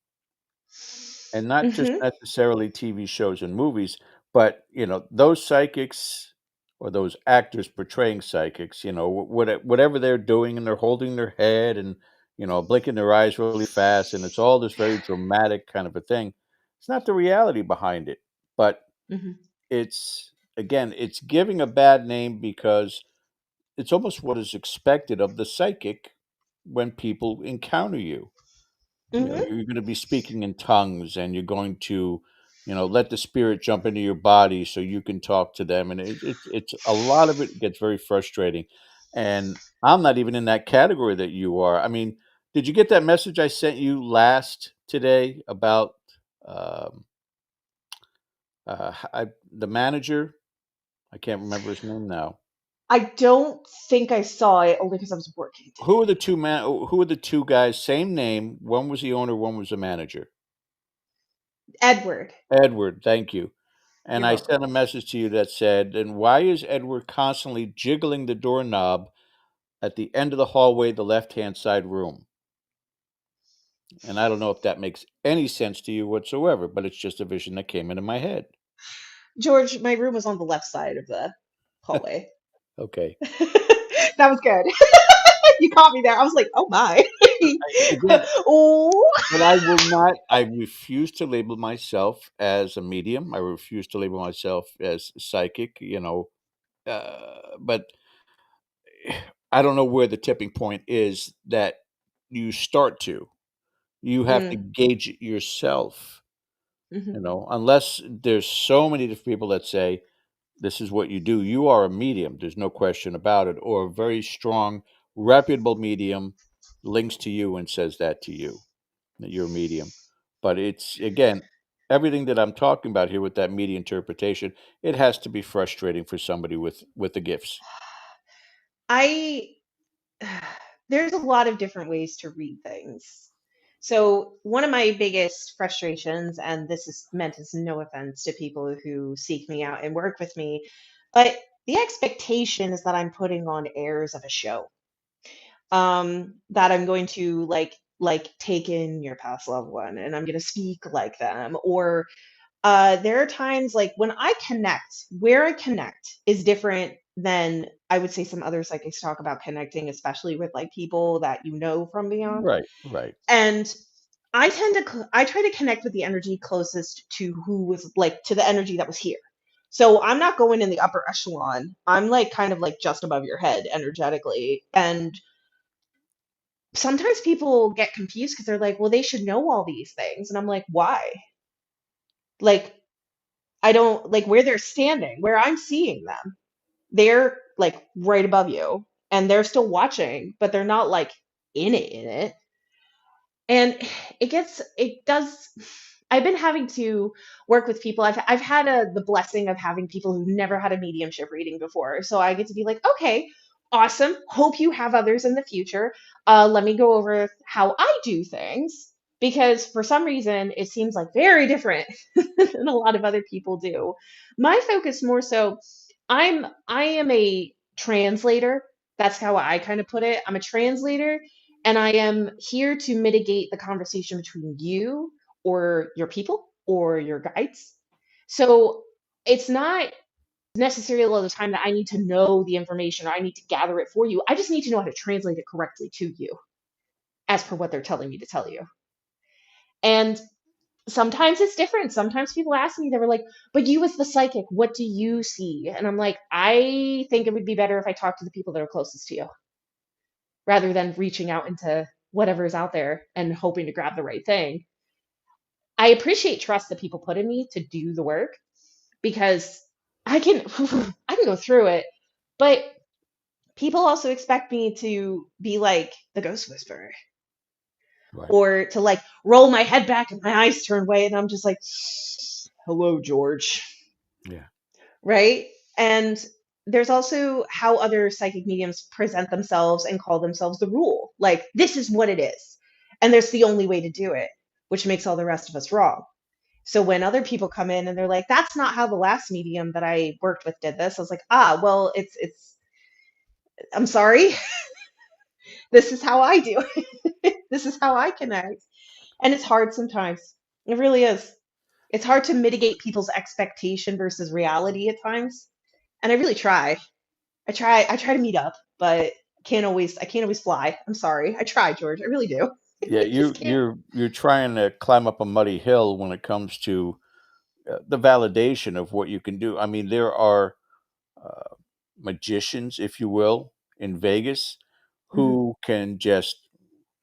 and not just Hmm. necessarily TV shows and movies, but those psychics or those actors portraying psychics, whatever they're doing, and they're holding their head and blinking their eyes really fast, and it's all this very dramatic kind of a thing. It's not the reality behind it, but Hmm. it's giving a bad name because it's almost what is expected of the psychic when people encounter you. Hmm. You're going to be speaking in tongues, and you're going to Let the spirit jump into your body so you can talk to them, and it's a lot of it gets very frustrating. And I'm not even in that category that you are. I mean, did you get that message I sent you last today about um, the manager? I can't remember his name now. I don't think I saw it only because I was working today. Who are the two man? Who are the two guys? Same name. One was the owner. One was the manager. Edward, Edward. Thank you. And you're I welcome. sent a message to you that said, "And why is Edward constantly jiggling the doorknob at the end of the hallway, the left-hand side room?" And I don't know if that makes any sense to you whatsoever, but it's just a vision that came into my head. George, my room was on the left side of the hallway. Okay. That was good. You caught me there. I was like, oh my. Again, Oh. but I will not. I refuse to label myself as a medium. I refuse to label myself as psychic. But I don't know where the tipping point is that you start to. You have to Mm, gauge it yourself, mhm. unless there's so many different people that say, this is what you do. You are a medium. There's no question about it. Or a very strong, reputable medium links to you and says that to you, that you're a medium. But it's, again, everything that I'm talking about here with that media interpretation, it has to be frustrating for somebody with the gifts. I there's a lot of different ways to read things. So, one of my biggest frustrations, and this is meant as no offense to people who seek me out and work with me, but the expectation is that I'm putting on airs of a show. That I'm going to take in your past loved one and I'm going to speak like them, or there are times like when I connect, where I connect is different than I would say some other psychics talk about connecting, especially with like people that you know from beyond. Right, right, And I try to connect with the energy closest to who was like to the energy that was here. So I'm not going in the upper echelon. I'm like kind of like just above your head energetically. And sometimes people get confused because they're like, well, they should know all these things. And I'm like, why? Like, I don't like where they're standing, where I'm seeing them. They're like right above you and they're still watching, but they're not like in it. And it does. I've been having to work with people. I've had the blessing of having people who've never had a mediumship reading before. So I get to be like, okay, awesome. Hope you have others in the future. Let me go over how I do things because for some reason it seems like very different than a lot of other people do. My focus more so, I am a translator. That's how I kind of put it. I'm a translator and I am here to mitigate the conversation between you or your people or your guides. So it's not necessarily all the time that I need to know the information or I need to gather it for you. I just need to know how to translate it correctly to you as per what they're telling me to tell you. And sometimes it's different. Sometimes people ask me, they were like, but you as the psychic, what do you see? And I'm like, I think it would be better if I talk to the people that are closest to you rather than reaching out into whatever's out there and hoping to grab the right thing. I appreciate trust that people put in me to do the work because I can I can go through it, but people also expect me to be like the ghost whisperer right. or to like roll my head back and my eyes turn away and I'm just like hello George, Yeah. right? And there's also how other psychic mediums present themselves and call themselves the rule. Like this is what it is. And there's the only way to do it, which makes all the rest of us wrong. So when other people come in and they're like, "That's not how the last medium that I worked with did this," I was like, "Ah, well, it's. I'm sorry. This is how I do it. This is how I connect." And it's hard sometimes. It really is. It's hard to mitigate people's expectation versus reality at times. And I really try. I try to meet up, but I can't always fly. I'm sorry. I try, George. I really do. Yeah, I just can't. you're trying to climb up a muddy hill when it comes to the validation of what you can do. I mean, there are uh, magicians, if you will, in Vegas Mhm. who can just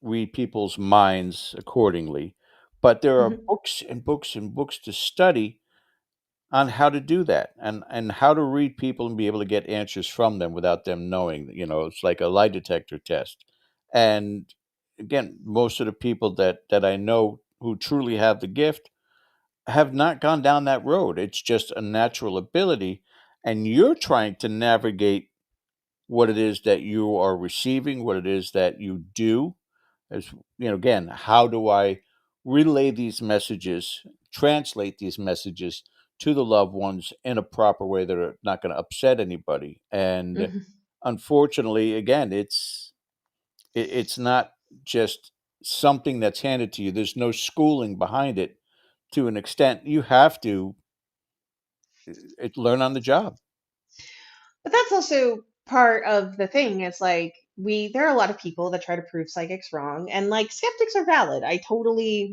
read people's minds accordingly. But there are Mhm. books and books and books to study on how to do that, and how to read people and be able to get answers from them without them knowing. It's like a lie detector test. And again, most of the people that I know who truly have the gift have not gone down that road. It's just a natural ability, and you're trying to navigate what it is that you are receiving, what it is that you do. As again, how do I relay these messages, translate these messages to the loved ones in a proper way that are not going to upset anybody? And Mhm. unfortunately, again, it's not just something that's handed to you. There's no schooling behind it. To an extent, you have to learn on the job. But that's also part of the thing. It's like there are a lot of people that try to prove psychics wrong, and like skeptics are valid. I totally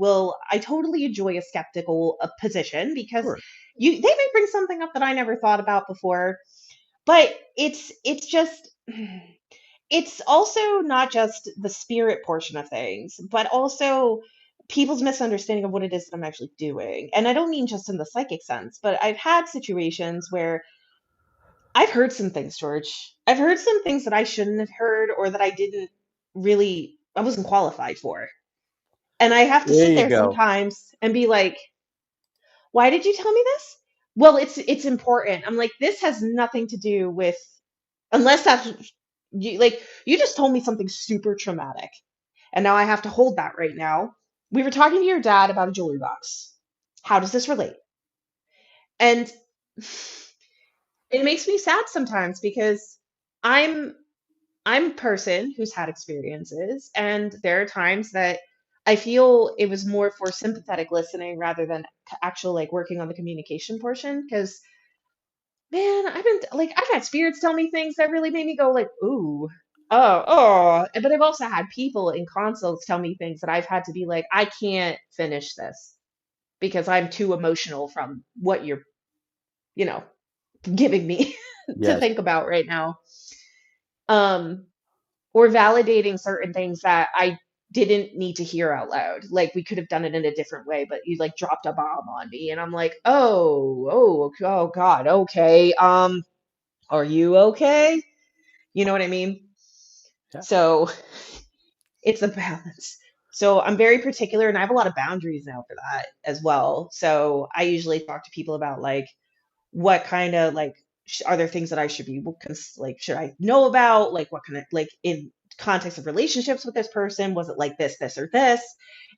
enjoy a skeptical position because Sure. they may bring something up that I never thought about before. But it's just it's also not just the spirit portion of things, but also people's misunderstanding of what it is that I'm actually doing. And I don't mean just in the psychic sense, but I've had situations where I've heard some things, George. I've heard some things that I shouldn't have heard or that I wasn't qualified for. And I have to There sit you there go. sometimes and be like, "Why did you tell me this?" Well, it's important. I'm like, "This has nothing to do with unless that's you just told me something super traumatic. And now I have to hold that right now. We were talking to your dad about a jewelry box. How does this relate?" And it makes me sad sometimes because I'm I'm a person who's had experiences, and there are times that I feel it was more for sympathetic listening rather than actual like working on the communication portion. Because man, I've had spirits tell me things that really made me go like, ooh, oh. But I've also had people in consults tell me things that I've had to be like, I can't finish this because I'm too emotional from what you're, you know, giving me to Yes. think about right now. Um, or validating certain things that I didn't need to hear out loud. Like we could have done it in a different way, but you like dropped a bomb on me, and I'm like, oh God, okay. Are you okay? You know what I mean? Yeah. So it's a balance. So I'm very particular, and I have a lot of boundaries now for that as well. So I usually talk to people about like what kind of like are there things that I should be like should I know about, like what kind of like in context of relationships with this person, was it like this or this,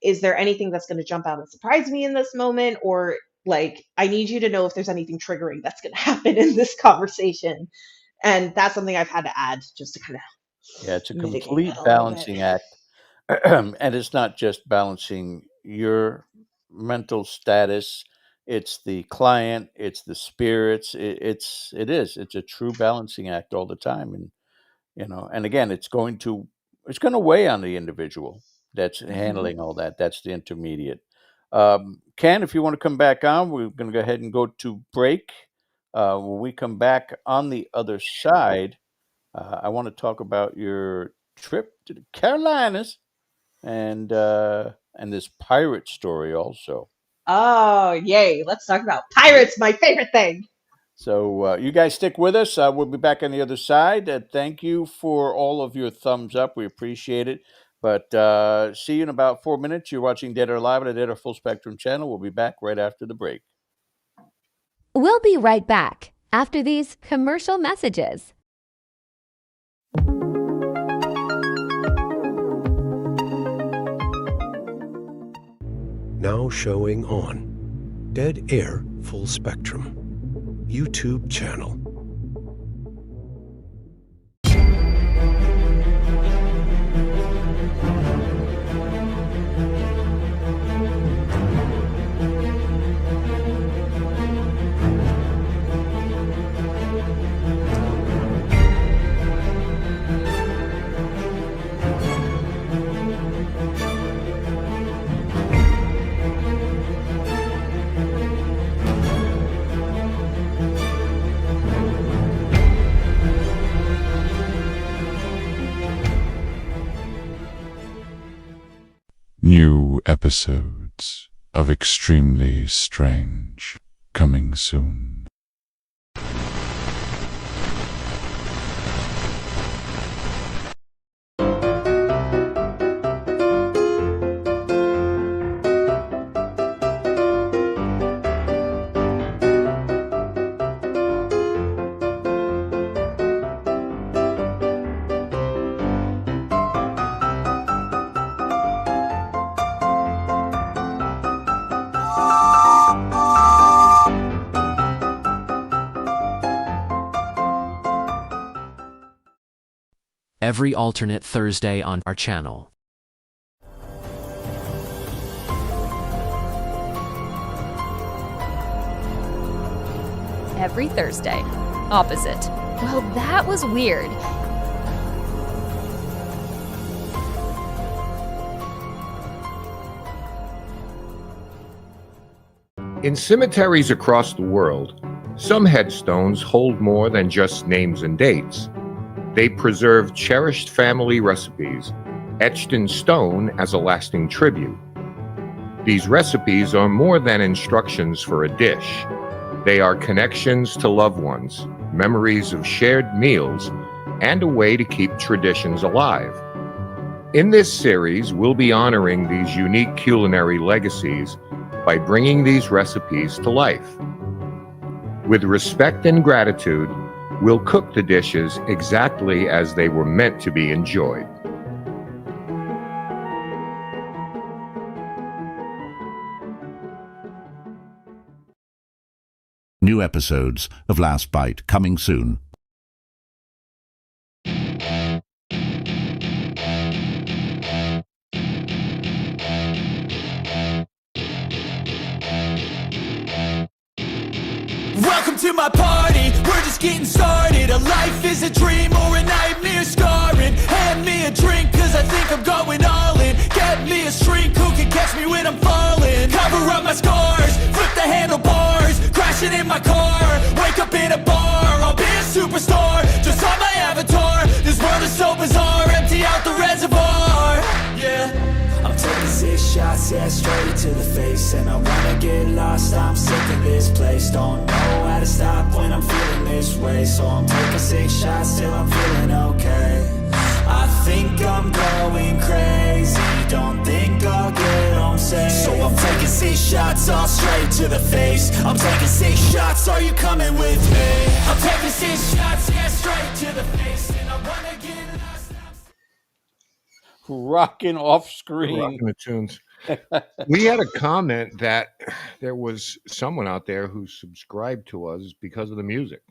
is there anything that's going to jump out and surprise me in this moment, or like I need you to know if there's anything triggering that's going to happen in this conversation. And that's something I've had to add just to kind of Yeah, it's a mitigate that complete a little bit. balancing act. And it's not just balancing your mental status, it's the client, it's the spirits. It's a true balancing act all the time. And and again, it's going to weigh on the individual that's Mhm. handling all that. That's the intermediate. Ken, if you want to come back on, we're going to go ahead and go to break. When we come back on the other side, I want to talk about your trip to the Carolinas and this pirate story also. Oh, yay. Let's talk about pirates, my favorite thing. So you guys stick with us. We'll be back on the other side. Thank you for all of your thumbs up. We appreciate it. But see you in about 4 minutes. You're watching Dead or Alive on the Dead or Full Spectrum channel. We'll be back right after the break. We'll be right back after these commercial messages. Now showing on Dead Air Full Spectrum YouTube channel. New episode. episodes of Extremely Strange coming soon. Every alternate Thursday on our channel. Every Thursday. Opposite. Well, that was weird. In cemeteries across the world, some headstones hold more than just names and dates. They preserve cherished family recipes, etched in stone as a lasting tribute. These recipes are more than instructions for a dish. They are connections to loved ones, memories of shared meals, and a way to keep traditions alive. In this series, we'll be honoring these unique culinary legacies by bringing these recipes to life. With respect and gratitude, we'll cook the dishes exactly as they were meant to be enjoyed. New episodes of Last Bite coming soon. Welcome to my party, we're just getting started. A life is a dream or a nightmare scarring. Hand me a drink cause I think I'm going all in. Get me a shrink who can catch me when I'm falling. Cover up my scars, flip the handlebars. Crashing in my car, wake up in a bar. I'll be a superstar, just on my avatar. This world is so bizarre, empty out the reservoir. Yeah, I'm taking 6 shots, yeah, straight to the face. And I wanna get lost, I'm sick of this place. Don't know how to stop when I'm feeling this way. So I'm taking 6 shots till I'm feeling okay. I think I'm going crazy, don't think I'll get home safe. So I'm taking 6 shots, all straight to the face. I'm taking 6 shots, are you coming with me? I'm taking 6 shots, yeah, straight to the face. And I wanna get lost. Rocking off screen. Rocking the tunes. We had a comment that there was someone out there who subscribed to us because of the music.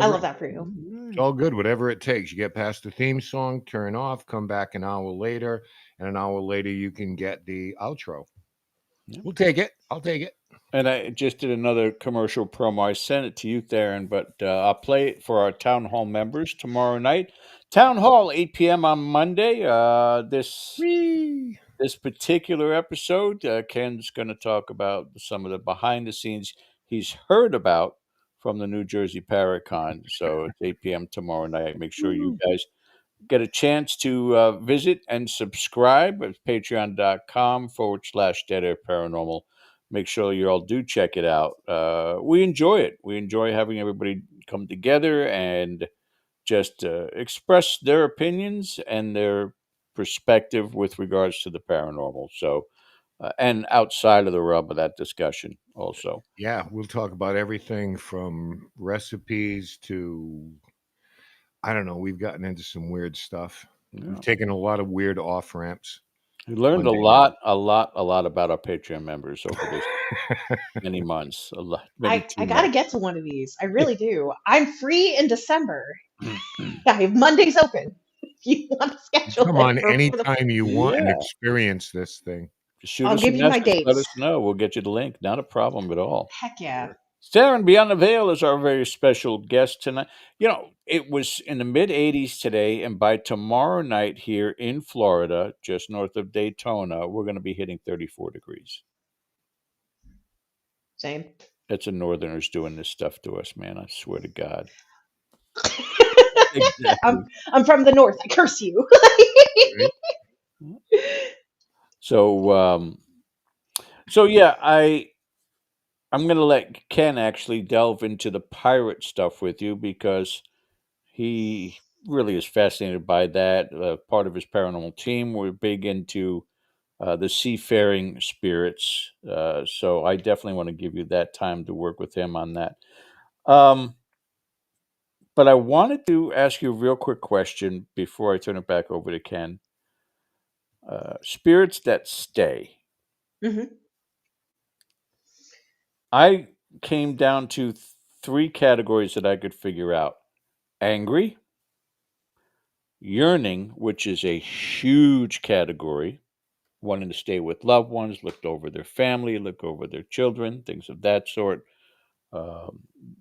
I love that for you. It's all good, whatever it takes. You get past the theme song, turn off, come back an hour later, and an hour later you can get the outro. Yeah. We'll take it. I'll take it. And I just did another commercial promo. I sent it to you, Tharyn, but I'll play it for our town hall members tomorrow night. Town hall, 8 p.m. on Monday. This particular episode, Ken's going to talk about some of the behind the scenes he's heard about from the New Jersey Paracon. So it's 8 p.m. tomorrow night. Make sure you guys get a chance to visit and subscribe at patreon.com/Dead Air Paranormal. Make sure you all do check it out. We enjoy it. We enjoy having everybody come together and just express their opinions and their perspective with regards to the paranormal. So, and outside of the realm of that discussion also. Yeah, we'll talk about everything from recipes to, I don't know, we've gotten into some weird stuff. Yeah. We've taken a lot of weird off ramps. We learned a lot about our Patreon members over this many months. I got to get to one of these. I really do. I'm free in December. I have Mondays open. If you want to schedule Come it on, for the anytime you want and Yeah. experience this thing. Shoot I'll us give a you my message. Let dates. us know. We'll get you the link. Not a problem at all. Heck yeah. Tharyn Beyond the Veil is our very special guest tonight. You know, it was in the mid 80s today, and by tomorrow night here in Florida, just north of Daytona, we're going to be hitting 34 degrees. Same. That's the Northerners doing this stuff to us, man. I swear to God. Exactly. I'm from the north. I curse you. So so yeah, I'm going to let Ken actually delve into the pirate stuff with you because he really is fascinated by that. Part of his paranormal team, we're big into the seafaring spirits. So I definitely want to give you that time to work with him on that. Um, but I wanted to ask you a real quick question before I turn it back over to Ken. Spirits that stay. Hmm. I came down to three categories that I could figure out: angry, yearning, which is a huge category, wanting to stay with loved ones, look over their family, look over their children, things of that sort. Um,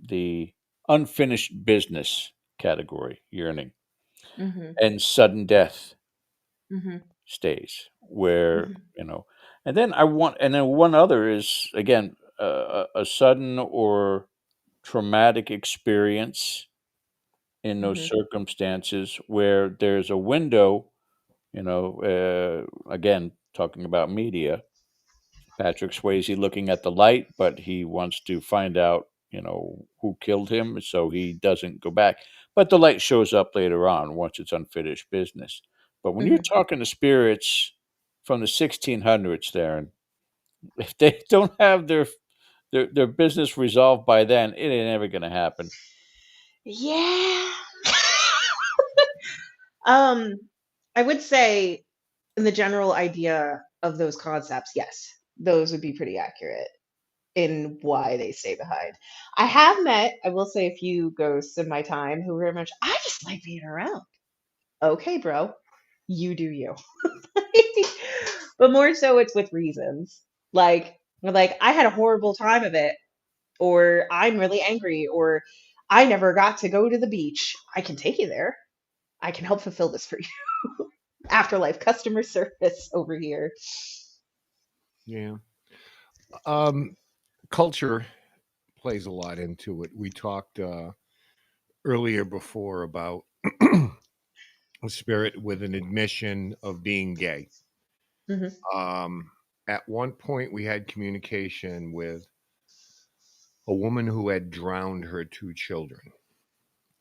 the unfinished business category, yearning, Hmm. and sudden death Hmm. stays where, Hmm. and then and then one other is again a sudden or traumatic experience in those Hmm. circumstances where there's a window, again, talking about media, Patrick Swayze looking at the light, but he wants to find out, who killed him, so he doesn't go back. But the light shows up later on once it's unfinished business. But when you're Hmm. talking to spirits from the 1600s, Darren, if they don't have their business resolved by then, it ain't ever going to happen. Yeah. um, I would say in the general idea of those concepts, yes, those would be pretty accurate in why they stay behind. I have met, I will say, a few ghosts in my time who were very much, I just like being around. Okay, bro, you do you. But more so, it's with reasons. Like I had a horrible time of it, or I'm really angry, or I never got to go to the beach. I can take you there. I can help fulfill this for you. Afterlife customer service over here. Yeah. Um, Culture plays a lot into it. We talked earlier before about a spirit with an admission of being gay. Hmm. Um, at one point, we had communication with a woman who had drowned her two children.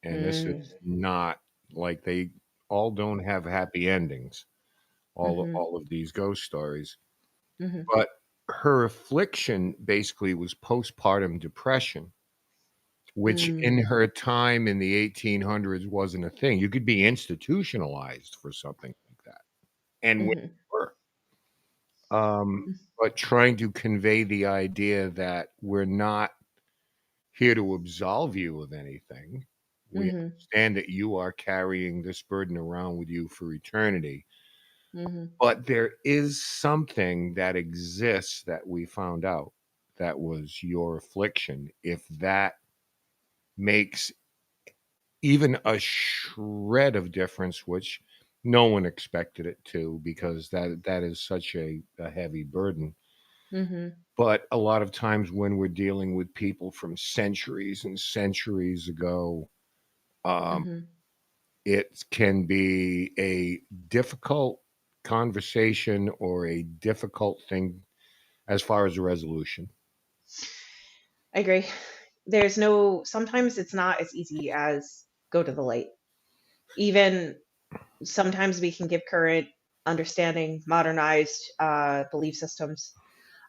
And this Mm. is not like they all don't have happy endings, Hmm. all of these ghost stories. Hmm. But her affliction basically was postpartum depression, which Mm. in her time in the 1800s wasn't a thing. You could be institutionalized for something like that. And women Hmm. were. But trying to convey the idea that we're not here to absolve you of anything. We Hmm. understand that you are carrying this burden around with you for eternity. Hmm. But there is something that exists that we found out that was your affliction. If that makes even a shred of difference, which no one expected it to, because that is such a heavy burden. Hmm. But a lot of times when we're dealing with people from centuries and centuries ago, um, Hmm. it can be a difficult conversation or a difficult thing as far as a resolution. I agree. There's no, sometimes it's not as easy as go to the light. Even sometimes we can give current understanding, modernized belief systems.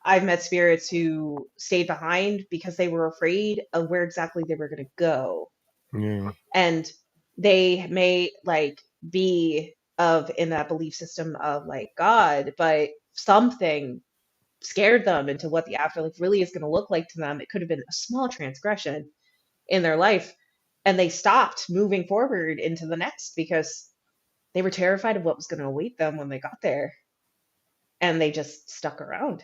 I've met spirits who stayed behind because they were afraid of where exactly they were going to go. Yeah. And they may like be of in that belief system of like God, but something scared them into what the afterlife really is going to look like to them. It could have been a small transgression in their life. And they stopped moving forward into the next because they were terrified of what was going to await them when they got there. And they just stuck around.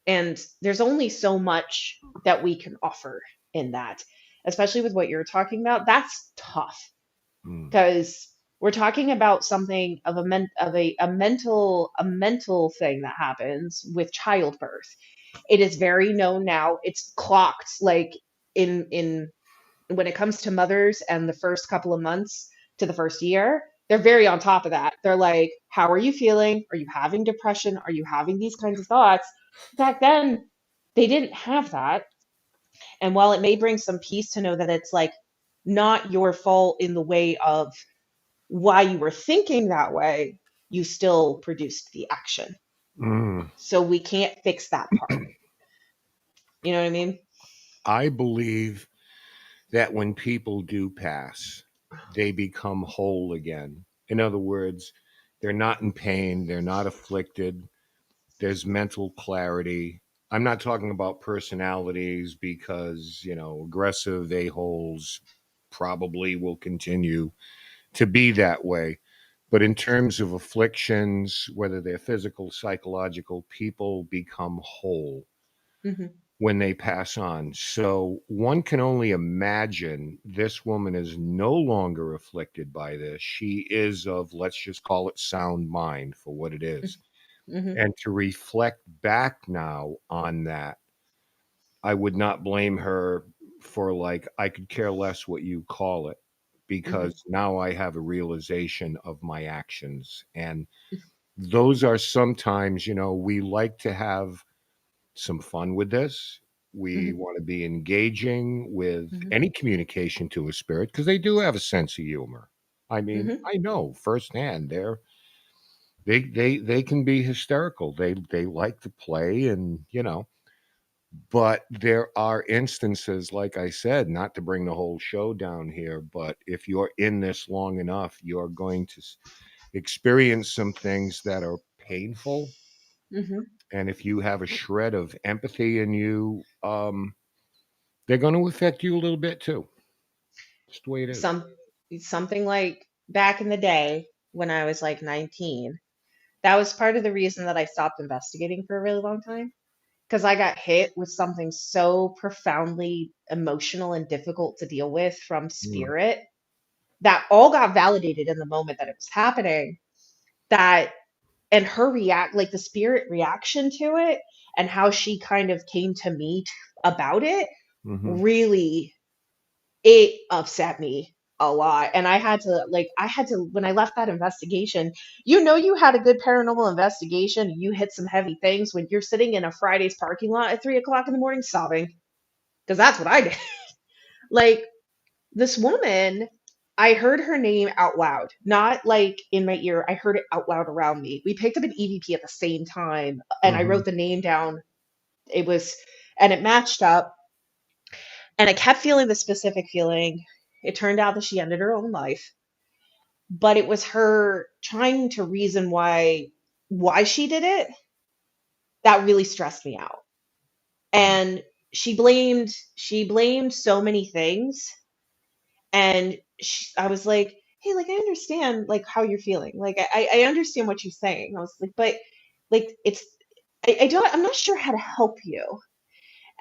And there's only so much that we can offer in that, especially with what you're talking about. That's tough Mm. because we're talking about something of a mental thing that happens with childbirth. It is very known now. It's clocked like in when it comes to mothers and the first couple of months to the first year. they're very on top of that. They're like, how are you feeling? Are you having depression? Are you having these kinds of thoughts? Back then, they didn't have that. And while it may bring some peace to know that it's like not your fault in the way of why you were thinking that way, you still produced the action. Mm. So we can't fix that part. You know what I mean? I believe that when people do pass, they become whole again. In other words, they're not in pain, they're not afflicted, there's mental clarity. I'm not talking about personalities because, aggressive a-holes probably will continue to be that way. But in terms of afflictions, whether they're physical, psychological, people become whole Hmm. when they pass on. So one can only imagine this woman is no longer afflicted by this. She is of, let's just call it sound mind for what it is. Hmm. And to reflect back now on that, I would not blame her for, like, I could care less what you call it, Hmm. because now I have a realization of my actions. And those are sometimes, we like to have some fun with this. We Hmm. want to be engaging with Hmm. any communication to a spirit because they do have a sense of humor. I mean, Hmm. I know firsthand they can be hysterical. They like to play, and but there are instances, like I said, not to bring the whole show down here, but if you're in this long enough, you're going to experience some things that are painful. Hmm. And if you have a shred of empathy in you, they're going to affect you a little bit too. Just the way it is. Some something like back in the day when I was like 19, that was part of the reason that I stopped investigating for a really long time because I got hit with something so profoundly emotional and difficult to deal with from Mm, spirit that all got validated in the moment that it was happening. That and her react like the spirit reaction to it and how she kind of came to me about it mhm. really it upset me a lot. And I had to when I left that investigation, you had a good paranormal investigation, you hit some heavy things when you're sitting in a Friday's parking lot at 3 o'clock in the morning sobbing, because that's what I did. Like, this woman, I heard her name out loud, not like in my ear. I heard it out loud around me. We picked up an EVP at the same time, and I Mhm. wrote the name down. It was, and it matched up. And I kept feeling the specific feeling. It turned out that she ended her own life, but it was her trying to reason why she did it that really stressed me out. Mm. And she blamed so many things, and I was like, hey, like, I understand like how you're feeling, like I understand what you're saying. I was like, but like it's I don't, I'm not sure how to help you.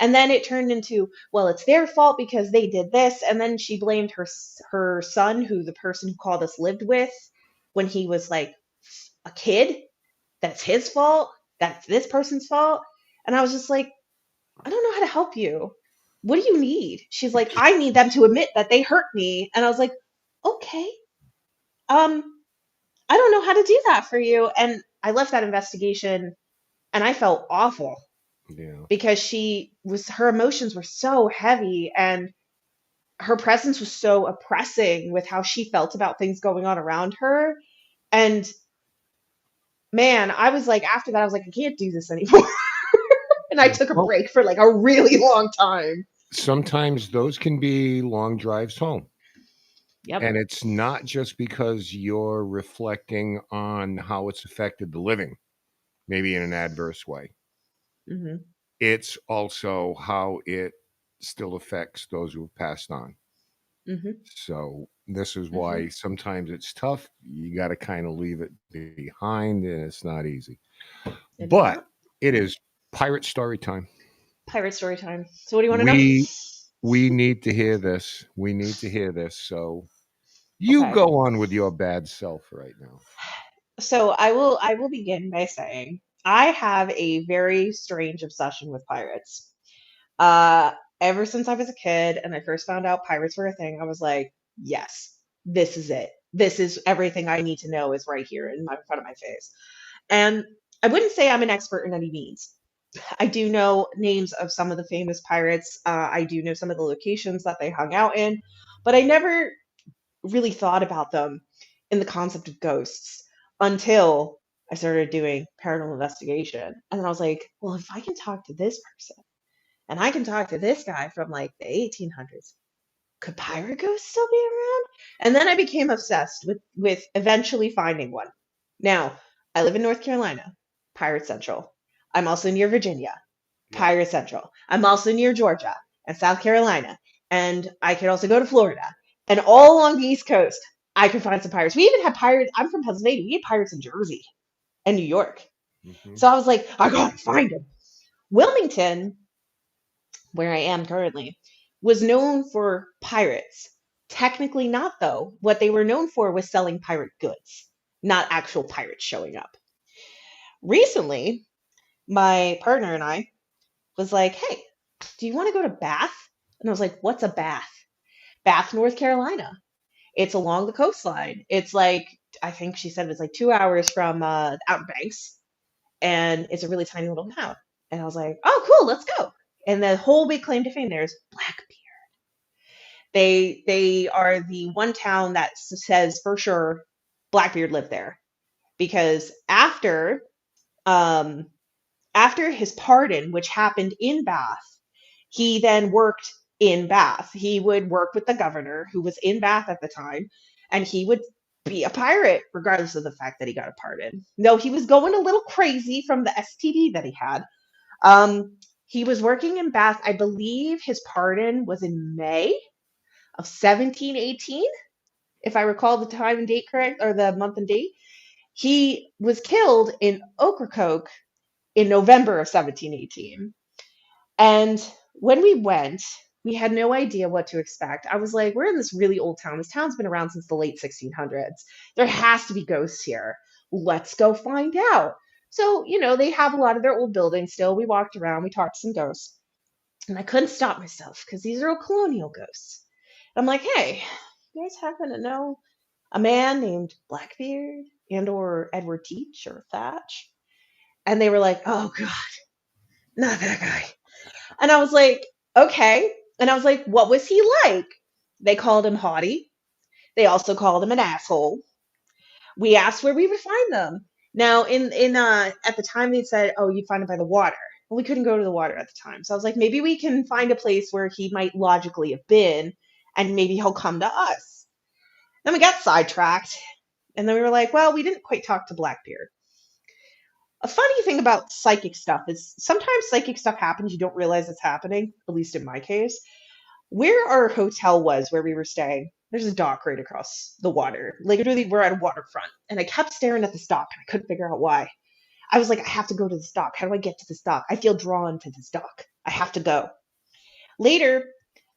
And then it turned into, well, it's their fault because they did this. And then she blamed her son, who the person who called us lived with when he was like a kid. That's his fault. That's this person's fault. And I was just like, I don't know how to help you. What do you need? She's like, I need them to admit that they hurt me. And I was like, okay, um, I don't know how to do that for you. And I left that investigation and I felt awful Yeah. because her emotions were so heavy and her presence was so oppressing with how she felt about things going on around her. And man, I was like, after that, I was like, I can't do this anymore. And I took a Well, break for like a really long time. sometimes those can be long drives home. Yep. And it's not just because you're reflecting on how it's affected the living, maybe in an adverse way. Hmm. It's also how it still affects those who have passed on. Hmm. So this is Hmm. why sometimes it's tough. You got to kind of leave it behind, and it's not easy. It is But not. it is pirate story time. Pirate story time. So what do you want to know? We we need to hear this. We need to hear this. So you Okay. go on with your bad self right now. So I will begin by saying I have a very strange obsession with pirates. Uh, Ever since I was a kid and I first found out pirates were a thing, I was like, yes, this is it. this is everything I need to know is right here in front of my face. And I wouldn't say I'm an expert in any means. I do know names of some of the famous pirates. I do know some of the locations that they hung out in, but I never really thought about them in the concept of ghosts until I started doing paranormal investigation. And then I was like, well, if I can talk to this person and I can talk to this guy from like the 1800s, could pirate ghosts still be around? And then I became obsessed with eventually finding one. Now, I live in North Carolina, Pirate Central. I'm also near Virginia, Yeah. Pirate Central. I'm also near Georgia and South Carolina. And I could also go to Florida. And all along the East Coast, I could find some pirates. We even had pirates. I'm from Pennsylvania. We had pirates in Jersey and New York. Hmm. So I was like, I gotta find them. Wilmington, where I am currently, was known for pirates. Technically not, though. What they were known for was selling pirate goods, not actual pirates showing up. Recently, my partner and I was like, hey, do you want to go to Bath? And I was like, what's a Bath? Bath, North Carolina. It's along the coastline. It's like, I think she said it's like 2 hours from the Outer Banks, and it's a really tiny little town. And I was like, oh, cool, let's go. And the whole big claim to fame there is Blackbeard. They are the one town that says for sure Blackbeard lived there because um after his pardon, which happened in Bath, he then worked in Bath. He would work with the governor who was in Bath at the time, and he would be a pirate regardless of the fact that he got a pardon. No, he was going a little crazy from the STD that he had. He was working in Bath. I believe his pardon was in May of 1718, if I recall the time and date correct, or the month and date. He was killed in Ocracoke in November of 1718. And when we went, we had no idea what to expect. I was like, we're in this really old town. This town's been around since the late 1600s. There has to be ghosts here. Let's go find out. So, they have a lot of their old buildings still. We walked around, we talked to some ghosts. And I couldn't stop myself because these are all colonial ghosts. I'm like, hey, you guys happen to know a man named Blackbeard and or Edward Teach or Thatch? And they were like, oh God, not that guy. And I was like, okay. And I was like, what was he like? They called him haughty. They also called him an asshole. We asked where we would find them. Now, in at the time they said, oh, you'd find him by the water. Well, we couldn't go to the water at the time. So I was like, maybe we can find a place where he might logically have been, and maybe he'll come to us. Then we got sidetracked. And then we were like, well, we didn't quite talk to Blackbeard. A funny thing about psychic stuff is sometimes psychic stuff happens, you don't realize it's happening, at least in my case. Where our hotel was, where we were staying, there's a dock right across the water. Like, literally, we're at a waterfront. And I kept staring at this dock, and I couldn't figure out why. I was like, I have to go to this dock. How do I get to this dock? I feel drawn to this dock. I have to go. Later,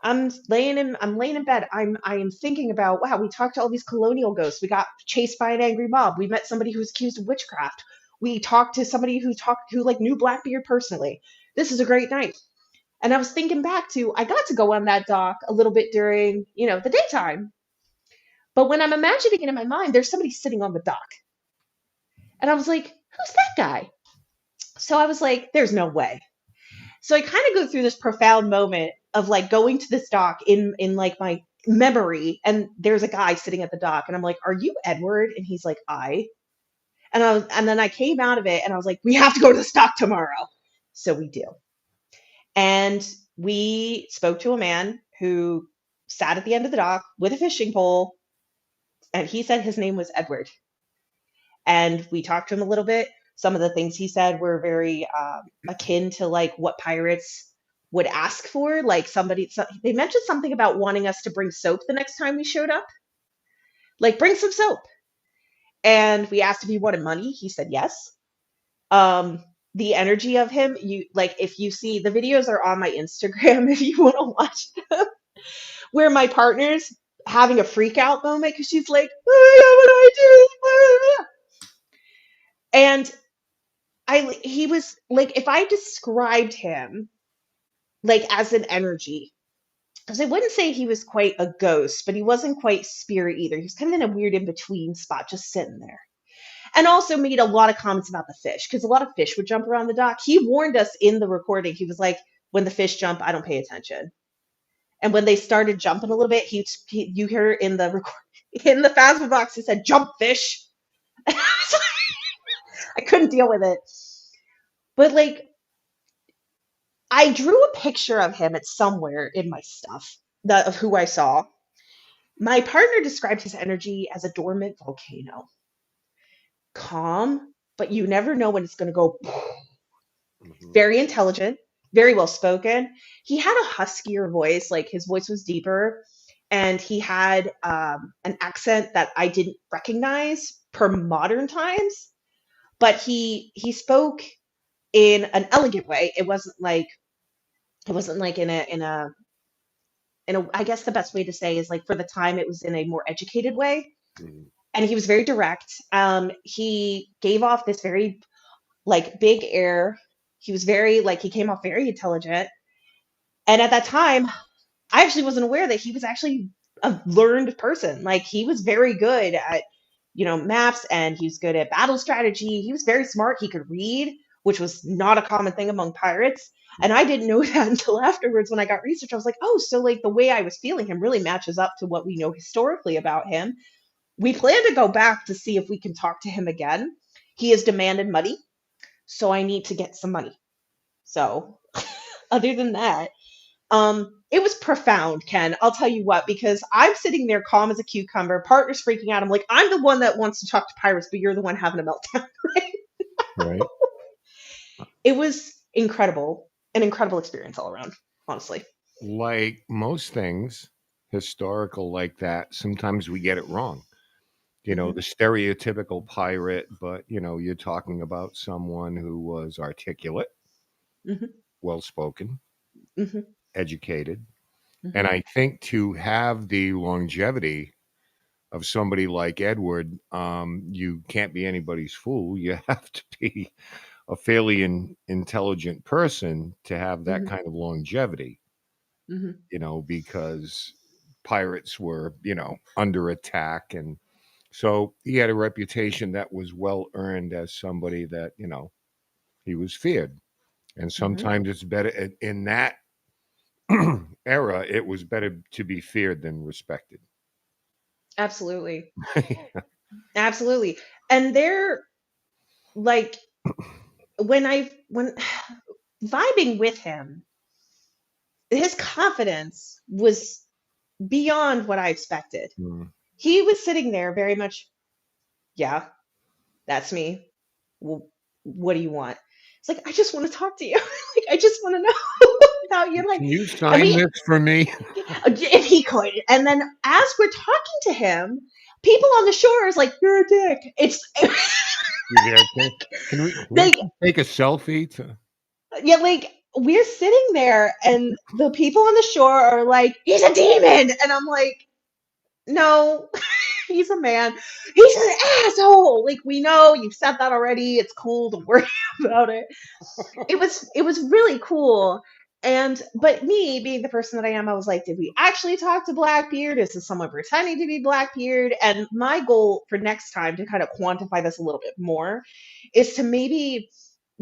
I'm laying in bed. I am thinking about, wow, we talked to all these colonial ghosts. We got chased by an angry mob. We met somebody who was accused of witchcraft. We talked to somebody who like knew Blackbeard personally. This is a great night. And I was thinking back to, I got to go on that dock a little bit during, the daytime. But when I'm imagining it in my mind, there's somebody sitting on the dock. And I was like, who's that guy? So I was like, there's no way. So I kind of go through this profound moment of like going to this dock in like my memory, and there's a guy sitting at the dock, and I'm like, are you Edward? And he's like, I. And then I came out of it and I was like, we have to go to the dock tomorrow. So we do. And we spoke to a man who sat at the end of the dock with a fishing pole, and he said his name was Edward. And we talked to him a little bit. Some of the things he said were very akin to like what pirates would ask for. Like they mentioned something about wanting us to bring soap the next time we showed up. Like, bring some soap. And we asked if he wanted money. He said yes. The energy of him, if you see, the videos are on my Instagram if you want to watch them, where my partner's having a freak out moment because she's like, oh my God, what do I do? And he was like, if I described him like as an energy, because I wouldn't say he was quite a ghost, but he wasn't quite spirit either. He was kind of in a weird in between spot, just sitting there. And also made a lot of comments about the fish because a lot of fish would jump around the dock. He warned us in the recording. He was like, when the fish jump, I don't pay attention. And when they started jumping a little bit, you hear in the in the Phasma box, he said, "Jump, fish." I couldn't deal with it. But like, I drew a picture of him at somewhere in my stuff of who I saw. My partner described his energy as a dormant volcano, calm, but you never know when it's going to go. Very intelligent, very well spoken. He had a huskier voice, like his voice was deeper, and he had an accent that I didn't recognize per modern times. But he spoke in an elegant way. It wasn't like in a I guess the best way to say is like for the time it was in a more educated way. And he was very direct. He gave off this very like big air. He was very like he came off very intelligent. And at that time, I actually wasn't aware that he was actually a learned person. Like he was very good at, maps, and he was good at battle strategy. He was very smart. He could read, which was not a common thing among pirates. And I didn't know that until afterwards when I got research. I was like, oh, so like the way I was feeling him really matches up to what we know historically about him. We plan to go back to see if we can talk to him again. He has demanded money, so I need to get some money. So other than that, it was profound, Ken. I'll tell you what, because I'm sitting there calm as a cucumber, partner's freaking out. I'm like, I'm the one that wants to talk to pirates, but you're the one having a meltdown, right? Right. It was incredible, an incredible experience all around, honestly. Like most things historical like that, sometimes we get it wrong. The stereotypical pirate, but you're talking about someone who was articulate, Mm-hmm. well spoken, Mm-hmm. educated. Mm-hmm. And I think to have the longevity of somebody like Edward, you can't be anybody's fool. You have to be a fairly intelligent person to have that Mm-hmm. kind of longevity, Mm-hmm. because pirates were, under attack. And so he had a reputation that was well earned as somebody that, he was feared. And Mm-hmm. sometimes it's better in that era, it was better to be feared than respected. Absolutely. Absolutely. And they're like when vibing with him, his confidence was beyond what I expected. Mm. He was sitting there very much, yeah, that's me. Well, what do you want? It's like, I just want to talk to you. Like, I just want to know about you. Like, Can you and sign this for me? if he could. And then as we're talking to him, people on the shore is like, you're a dick. It's Can we like, take a selfie to yeah, like we're sitting there and the people on the shore are like, he's a demon. And I'm like, no, he's a man. He's an asshole. Like, we know you've said that already. It's cool. Don't worry about it. It was really cool. And but me being the person that I am, I was like, did we actually talk to Blackbeard? Is this someone pretending to be Blackbeard? And my goal for next time to kind of quantify this a little bit more is to maybe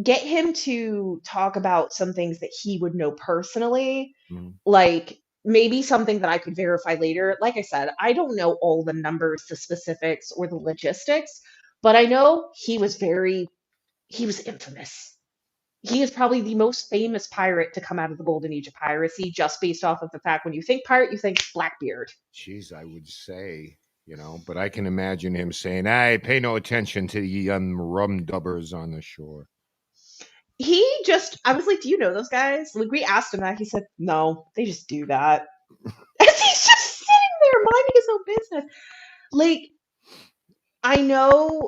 get him to talk about some things that he would know personally, like maybe something that I could verify later. Like I said, I don't know all the numbers, the specifics, or the logistics, but I know he was infamous. He is probably the most famous pirate to come out of the golden age of piracy, just based off of the fact when you think pirate, you think Blackbeard. Jeez, I would say, but I can imagine him saying, "I pay no attention to the rum dubbers on the shore." I was like, do you know those guys? Like, we asked him that. He said, no, they just do that. As he's just sitting there minding his own business. Like, I know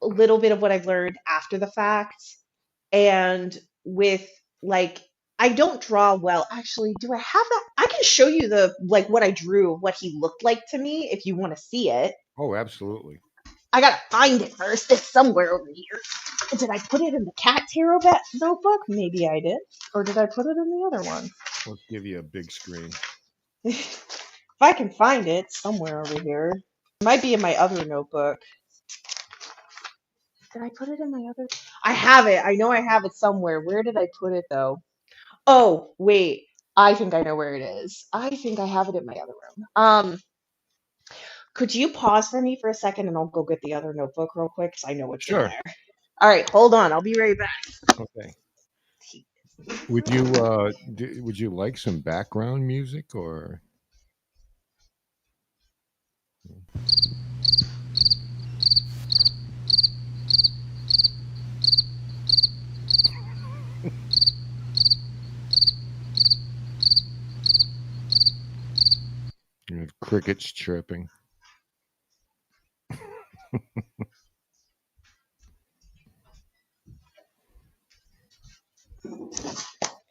a little bit of what I've learned after the fact. And with, like, I don't draw well. Actually, do I have that? I can show you what I drew, what he looked like to me, if you want to see it. Oh, absolutely. I gotta find it first. It's somewhere over here. Did I put it in the cat tarot notebook? Maybe I did. Or did I put it in the other one? Let's give you a big screen. If I can find it somewhere over here. It might be in my other notebook. Did I put it in my other? I have it. I know I have it somewhere. Where did I put it though? Oh, wait. I think I know where it is. I think I have it in my other room. Could you pause for me for a second and I'll go get the other notebook real quick because I know it's in Sure. there. All right, hold on. I'll be right back. Okay. Would you like some background music or? Crickets chirping.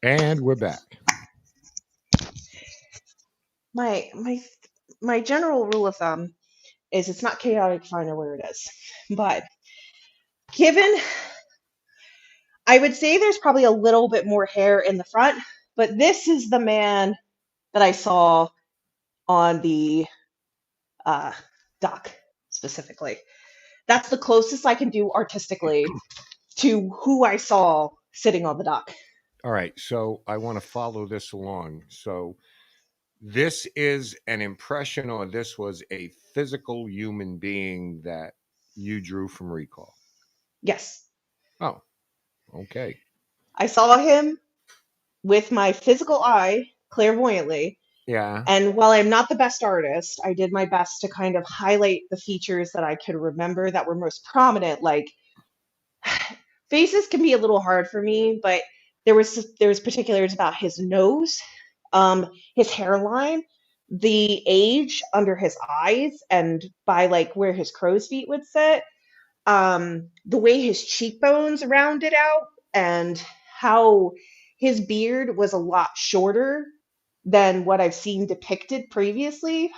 And we're back. My general rule of thumb is it's not chaotic if I know where it is. But given I would say there's probably a little bit more hair in the front, but this is the man that I saw on the uh, dock specifically. That's the closest I can do artistically to who I saw sitting on the dock. All right. So I want to follow this along. So this is an impression, or this was a physical human being that you drew from recall. Yes, Oh, okay. I saw him with my physical eye clairvoyantly. Yeah. And while I'm not the best artist, I did my best to kind of highlight the features that I could remember that were most prominent. Like faces can be a little hard for me, but there was particulars about his nose, his hairline, the age under his eyes, and by like where his crow's feet would sit, the way his cheekbones rounded out, and how his beard was a lot shorter than what I've seen depicted previously.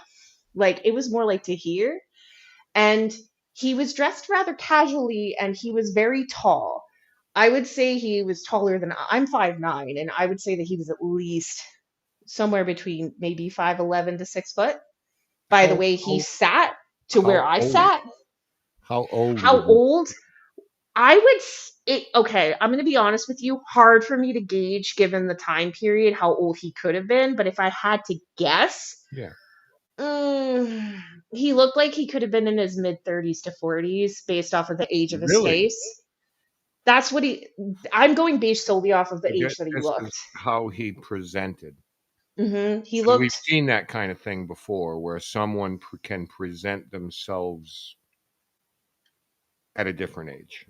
Like it was more like to here. And he was dressed rather casually and he was very tall. I would say he was taller than I'm 5'9", and I would say that he was at least somewhere between maybe 5'11" to 6 foot by the How way he how sat to where how I old? sat. How old How would you old? I would okay, I'm going to be honest with you, hard for me to gauge given the time period how old he could have been, but if I had to guess, Yeah. mm, he looked like he could have been in his mid 30s to 40s based off of the age of his Really? face. That's what he I'm going based solely off of the But age that he this looked. is how he presented. He Because we've looked seen that kind of thing before where someone can present themselves at a different age.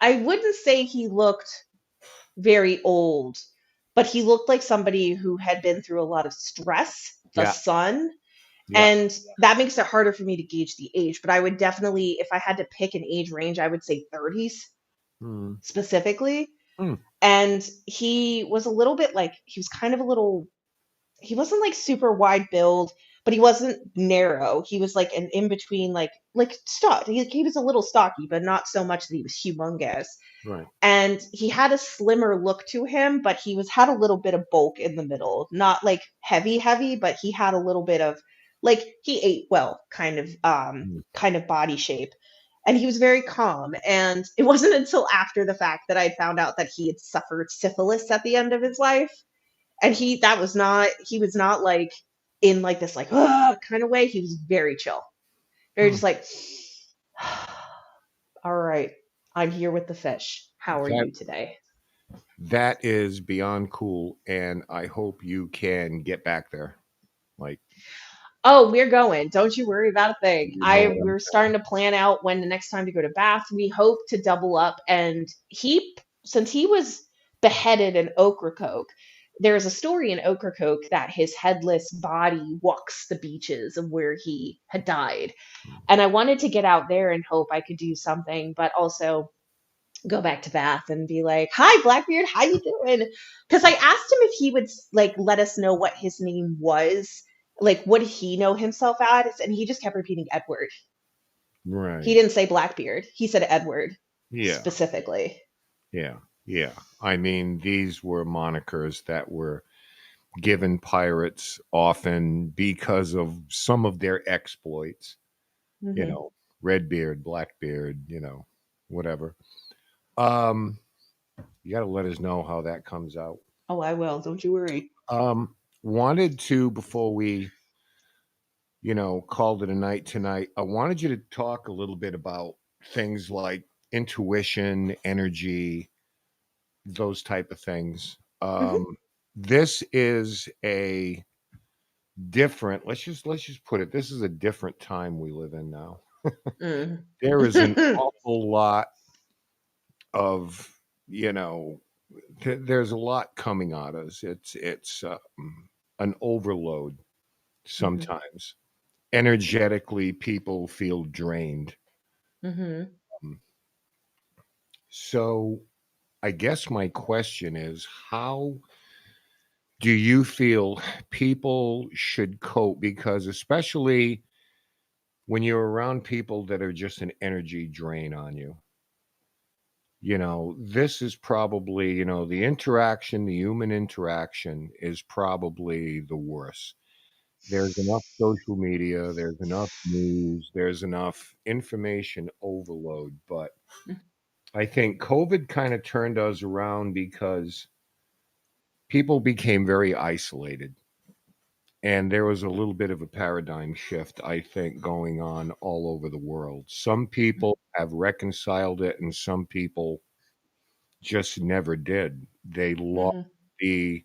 I wouldn't say he looked very old, but he looked like somebody who had been through a lot of stress, the Yeah. sun, Yeah. and that makes it harder for me to gauge the age. But I would definitely, if I had to pick an age range, I would say 30s Hmm. specifically. Hmm. And he was a little bit like, he was kind of a little, he wasn't like super wide build, but he wasn't narrow. He was like an in between, like stock. He was a little stocky, but not so much that he was humongous. Right. And he had a slimmer look to him, but he was had a little bit of bulk in the middle, not like heavy, but he had a little bit of like he ate well, Hmm. kind of body shape. And he was very calm. And it wasn't until after the fact that I found out that he had suffered syphilis at the end of his life. And he was not like in like this like kind of way. He was very chill, very Hmm. just like, all right, I'm here with the fish. How are That you today? that is beyond cool, and I hope you can get back there. Like Oh, we're going. Don't you worry about a thing. you know what I'm We're starting to plan out when the next time to go to Bath. We hope to double up. And since he was beheaded in Ocracoke, there's a story in Ocracoke that his headless body walks the beaches of where he had died. saying. And I wanted to get out there and hope I could do something, but also go back to Bath and be like, "Hi, Blackbeard, how you doing?" Because I asked him if he would like let us know what his name was, like what did he know himself as, and he just kept repeating Edward. He Right. didn't say Blackbeard. He said Edward Yeah. specifically. Yeah. Yeah. I mean, these were monikers that were given pirates often because of some of their exploits, you Hmm. know, Redbeard, Blackbeard, whatever. Um, you got to let us know how that comes out. Oh, I will. Don't you worry. Wanted to, before we, called it a night tonight, I wanted you to talk a little bit about things like intuition, energy, those type of things. Hmm. This is a different, let's just put it, this is a different time we live in now. Mm. There is an awful lot of, you know, there's a lot coming at us. It's an overload Hmm. sometimes. Energetically, people feel drained. Hmm. Um, So, I guess my question is, how do you feel people should cope? Because especially when you're around people that are just an energy drain on you, this is probably, the interaction, the human interaction is probably the worst. There's enough social media, there's enough news, there's enough information overload. But I think COVID kind of turned us around because people became very isolated. And there was a little bit of a paradigm shift, I think, going on all over the world. Some people have reconciled it, and some people just never did. They lost Hmm. the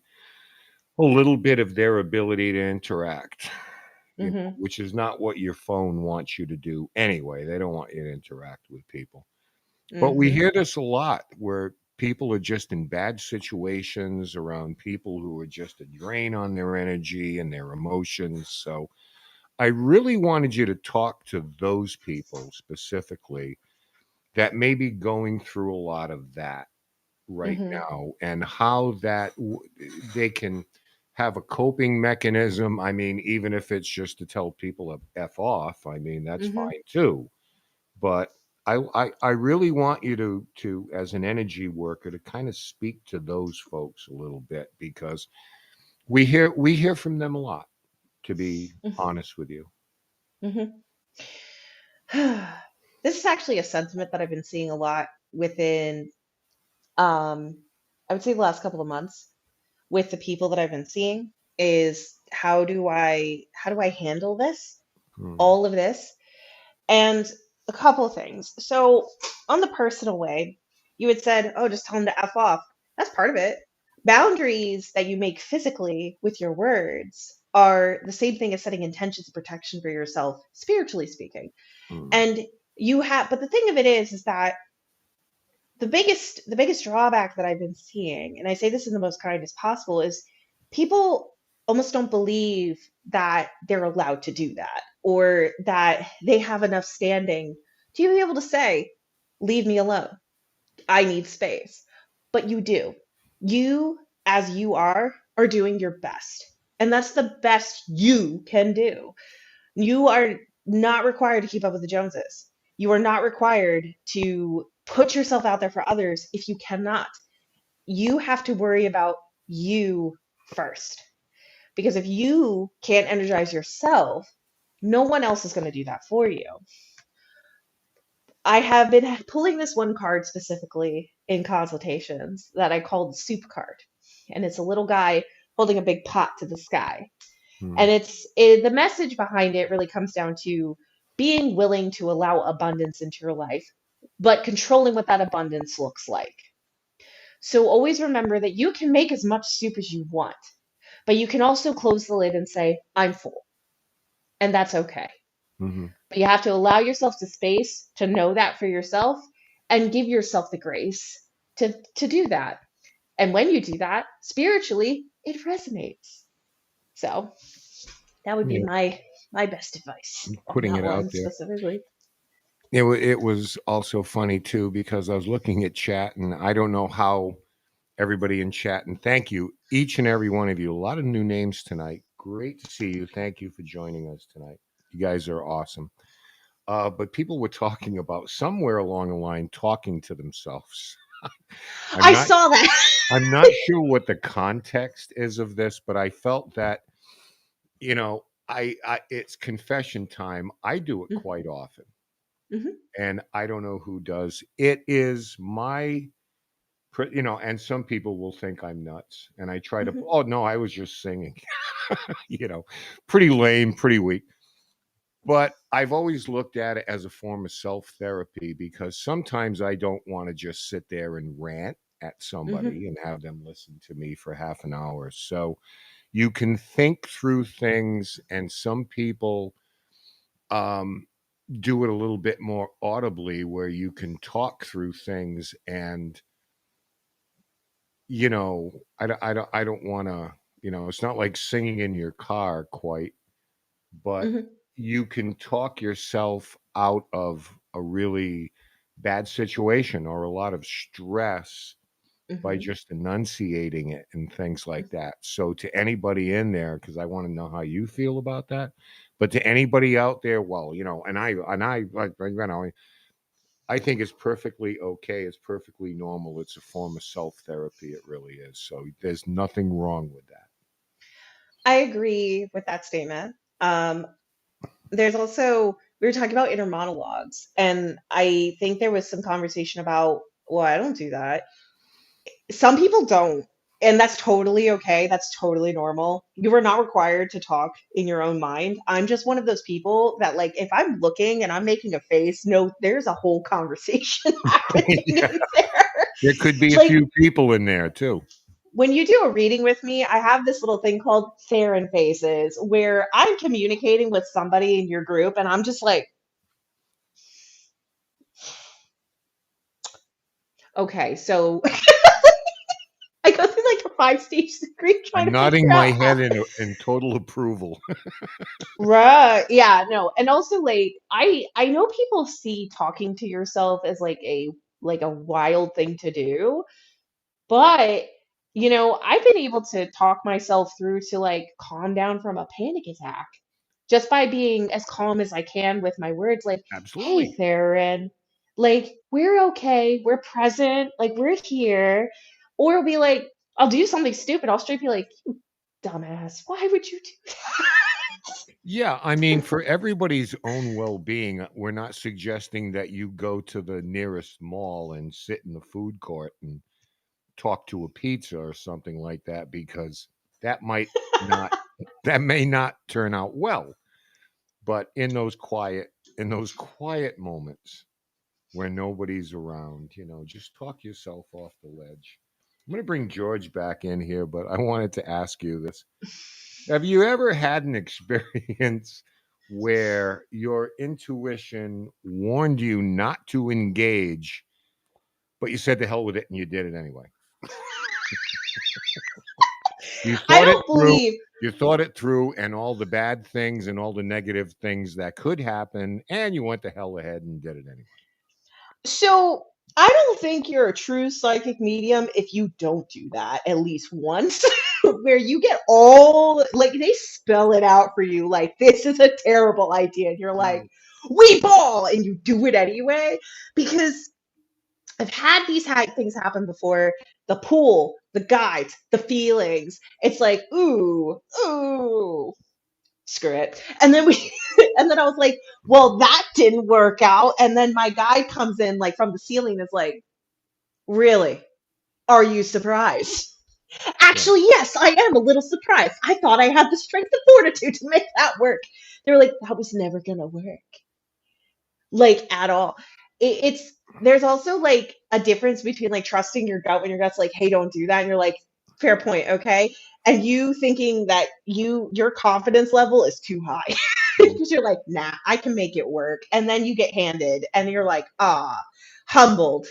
a little bit of their ability to interact, Hmm. which is not what your phone wants you to do anyway. They don't want you to interact with people. But we Hmm. hear this a lot where people are just in bad situations around people who are just a drain on their energy and their emotions. So I really wanted you to talk to those people specifically that may be going through a lot of that right Hmm. now, and how they can have a coping mechanism. I mean, even if it's just to tell people to F off, I mean, that's Hmm. fine too. But I really want you to as an energy worker to kind of speak to those folks a little bit, because we hear from them a lot, to be honest with you. Hmm. This is actually a sentiment that I've been seeing a lot within, um, I would say the last couple of months with the people that I've been seeing is how do I handle this, Hmm. all of this? And a couple of things. So, on the personal way, you had said, oh, just tell them to F off. That's part of it. Boundaries that you make physically with your words are the same thing as setting intentions of protection for yourself, spiritually speaking. Hmm. And but the thing of it is that the biggest drawback that I've been seeing, and I say this in the most kindest possible, is people almost don't believe that they're allowed to do that or that they have enough standing to be able to say, leave me alone. I need space. But you do. You, as you are doing your best. And that's the best you can do. You are not required to keep up with the Joneses. You are not required to put yourself out there for others if you cannot. You have to worry about you first. Because if you can't energize yourself, no one else is going to do that for you. I have been pulling this one card specifically in consultations that I called the soup card. And it's a little guy holding a big pot to the sky. Hmm. And the message behind it really comes down to being willing to allow abundance into your life, but controlling what that abundance looks like. So always remember that you can make as much soup as you want, but you can also close the lid and say, I'm full. And that's okay. Hmm. But you have to allow yourself the space to know that for yourself and give yourself the grace to do that. And when you do that, spiritually, it resonates. So that would be Yeah, my best advice on putting that it out one there. specifically. It was also funny too, because I was looking at chat, and I don't know how everybody in chat, and thank you, each and every one of you. A lot of new names tonight. Great to see you. Thank you for joining us tonight. You guys are awesome. But people were talking about somewhere along the line talking to themselves. I'm I not saw that. I'm not sure what the context is of this, but I felt that, I it's confession time. I do it Mhm, quite often, mhm, and I don't know who does. It is and some people will think I'm nuts, and I try to, mhm, oh no, I was just singing, you know, pretty lame, pretty weak. But I've always looked at it as a form of self therapy because sometimes I don't want to just sit there and rant at mhm, somebody and have them listen to me for half an hour. So you can think through things, and some people um, do it a little bit more audibly where you can talk through things. And I don't want to, it's not like singing in your car quite, but mhm, you can talk yourself out of a really bad situation or a lot of stress by mhm, just enunciating it and things like mhm. that. So to anybody in there, because I want to know how you feel about that, but to anybody out there, well, like, I think it's perfectly okay. It's perfectly normal. It's a form of self therapy. It really is. So there's nothing wrong with that. I agree with that statement. Um, there's also we were talking about inner monologues, and I think there was some conversation about, well, I don't do that. Some people don't, and that's totally okay. That's totally normal. You are not required to talk in your own mind. I'm just one of those people that, like, if I'm looking and I'm making a face, no, there's a whole conversation happening Yeah, in there. there could be a Like, few people in there too. when you do a reading with me, I have this little thing called Tharyn faces where I'm communicating with somebody in your group, and I'm just like, okay, so I go through like a five-stage screen trying I'm to figure nodding my out how. head in total approval. Right. Yeah, no. And also like I know people see talking to yourself as like a wild thing to do, but I've been able to talk myself through to like calm down from a panic attack just by being as calm as I can with my words like, "Hey, Absolutely. Theron, like we're okay. We're present. Like we're here." Or it'll be like I'll do something stupid. I'll straight be like, "Dumbass, why would you do Yeah, I mean, for everybody's own well-being, we're not suggesting that you go to the nearest mall and sit in the food court and talk to a pizza or something like that, because that might not that may not turn out well. But in those quiet moments where nobody's around, just talk yourself off the ledge. I'm going to bring George back in here, but I wanted to ask you this. Have you ever had an experience where your intuition warned you not to engage, but you said the hell with it and you did it anyway? You I thought it don't through. believe You thought it through, and all the bad things and all the negative things that could happen, and you went the hell ahead and did it anyway. so. I don't think you're a true psychic medium if you don't do that at least once, where you get all like they spell it out for you, like this is a terrible idea, and you're like, Mm. we ball, and you do it anyway. Because I've had these things happen before. The pool, the guides, the feelings. It's like, ooh, screw it. And then and then I was like, well, that didn't work out. And then my guide comes in like from the ceiling, is like, really? Are you surprised? Yeah. Actually, yes, I am a little surprised. I thought I had the strength and fortitude to make that work. They were like, that was never gonna work, like at all. It's there's also like a difference between like trusting your gut when your gut's like, hey, don't do that, and you're like, fair point, okay, and you thinking that your confidence level is too high Mm. because you're like, nah, I can make it work, and then you get handed, and you're like, humbled.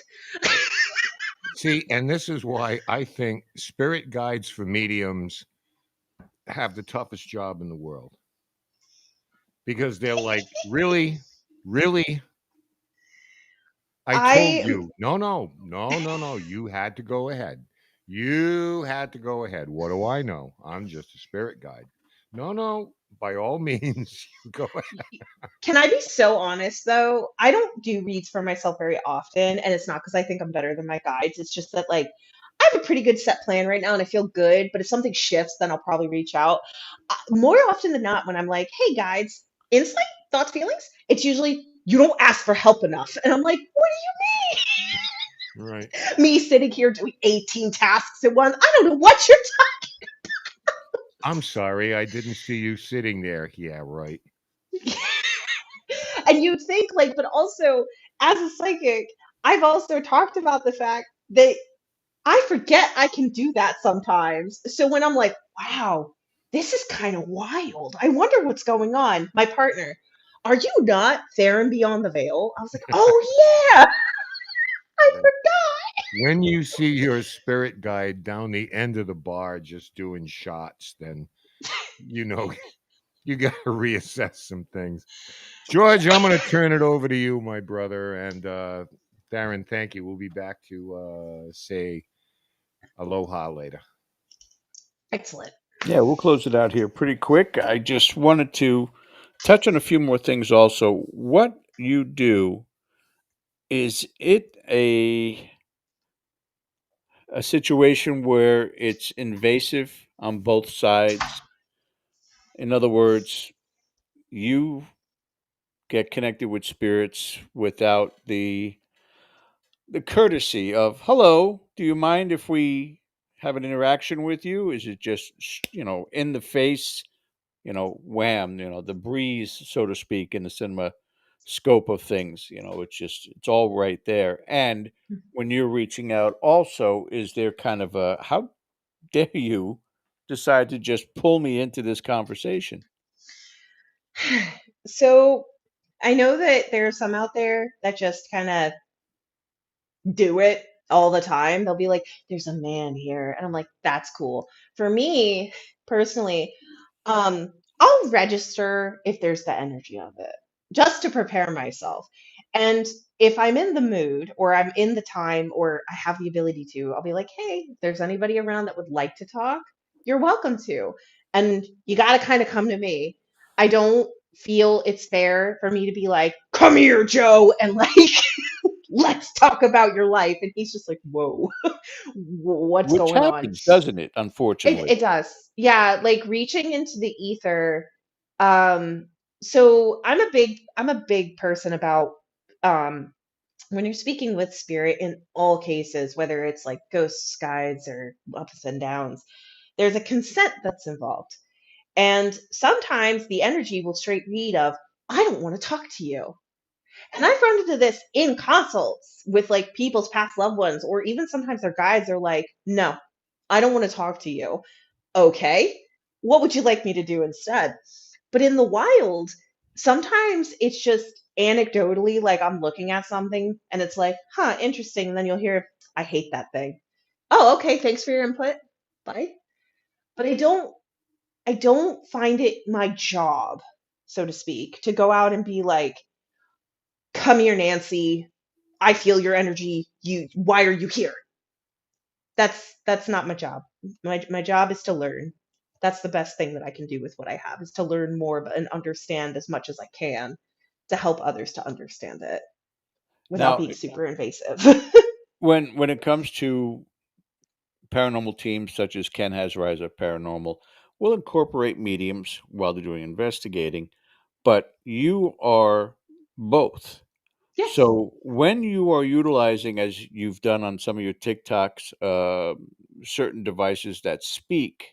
See, and this is why I think spirit guides for mediums have the toughest job in the world, because they're like, really, really. I told I you. No, no, no, no, no. You had to go ahead. You had to go ahead. What do I know? I'm just a spirit guide. No, no. by all means, go ahead. Can I be so honest though? I don't do reads for myself very often, and it's not because I think I'm better than my guides. It's just that like I have a pretty good set plan right now, and I feel good. But if something shifts, then I'll probably reach out. More often than not, when I'm like, "Hey guides, insight, thoughts, feelings," it's usually you don't ask for help enough, and I'm like, "What Right. do you mean?" Me sitting here doing 18 tasks at once. I don't know what you're I'm sorry, I didn't see you sitting there. Yeah, right. and you'd think like, but also as a psychic, I've also talked about the fact that I forget I can do that sometimes. So when I'm like, wow, this is kind of wild. I wonder what's going on. My partner, are you not Tharyn beyond the veil? I was like, oh yeah, I Right. forgot. When you see your spirit guide down the end of the bar just doing shots, then you know you got to reassess some things. George, I'm going to turn it over to you, my brother. And Tharyn, thank you. We'll be back to say aloha later. Excellent. Yeah, we'll close it out here pretty quick. I just wanted to touch on a few more things also. What you do, is it a situation where it's invasive on both sides? In other words, you get connected with spirits without the courtesy of hello, do you mind if we have an interaction with you? Is it just in the face, wham, the breeze, so to speak, in the cinema scope of things? It's all right there. And when you're reaching out also, is there kind of a how dare you decide to just pull me into this conversation? So I know that there are some out there that just kind of do it all the time. They'll be like, there's a man here. And I'm like, that's cool. For me personally, I'll register if there's the energy of it, just to prepare myself. And if I'm in the mood or I'm in the time or I have the ability to, I'll be like, hey, if there's anybody around that would like to talk, you're welcome to. And you got to kind of come to me. I don't feel it's fair for me to be like, come here, Joe, and like, let's talk about your life. And he's just like, whoa, what's Which going on? happens, doesn't it? It Unfortunately. it does. Yeah, like reaching into the ether. Um, so I'm a big person about um when you're speaking with spirit in all cases, whether it's like ghosts, guides, or ups and downs, there's a consent that's involved. And sometimes the energy will straight read of, I don't want to talk to you. And I've run into this in consults with like people's past loved ones, or even sometimes their guides are like, no, I don't want to talk to you. Okay, what would you like me to do instead? But in the wild, sometimes it's just anecdotally, like I'm looking at something and it's like, huh, interesting. And then you'll hear, I hate that thing. Oh, okay, thanks for your input. Bye. But I don't find it my job, so to speak, to go out and be like, come here, Nancy. I feel your energy. Why are you here? That's not my job. My job is to learn. That's the best thing that I can do with what I have is to learn more and understand as much as I can to help others to understand it without Now, being super invasive. when it comes to paranormal teams such as Ken has Rise of Paranormal, will incorporate mediums while they're doing investigating, but you are both. Yes. So when you are utilizing, as you've done on some of your TikToks, certain devices that speak,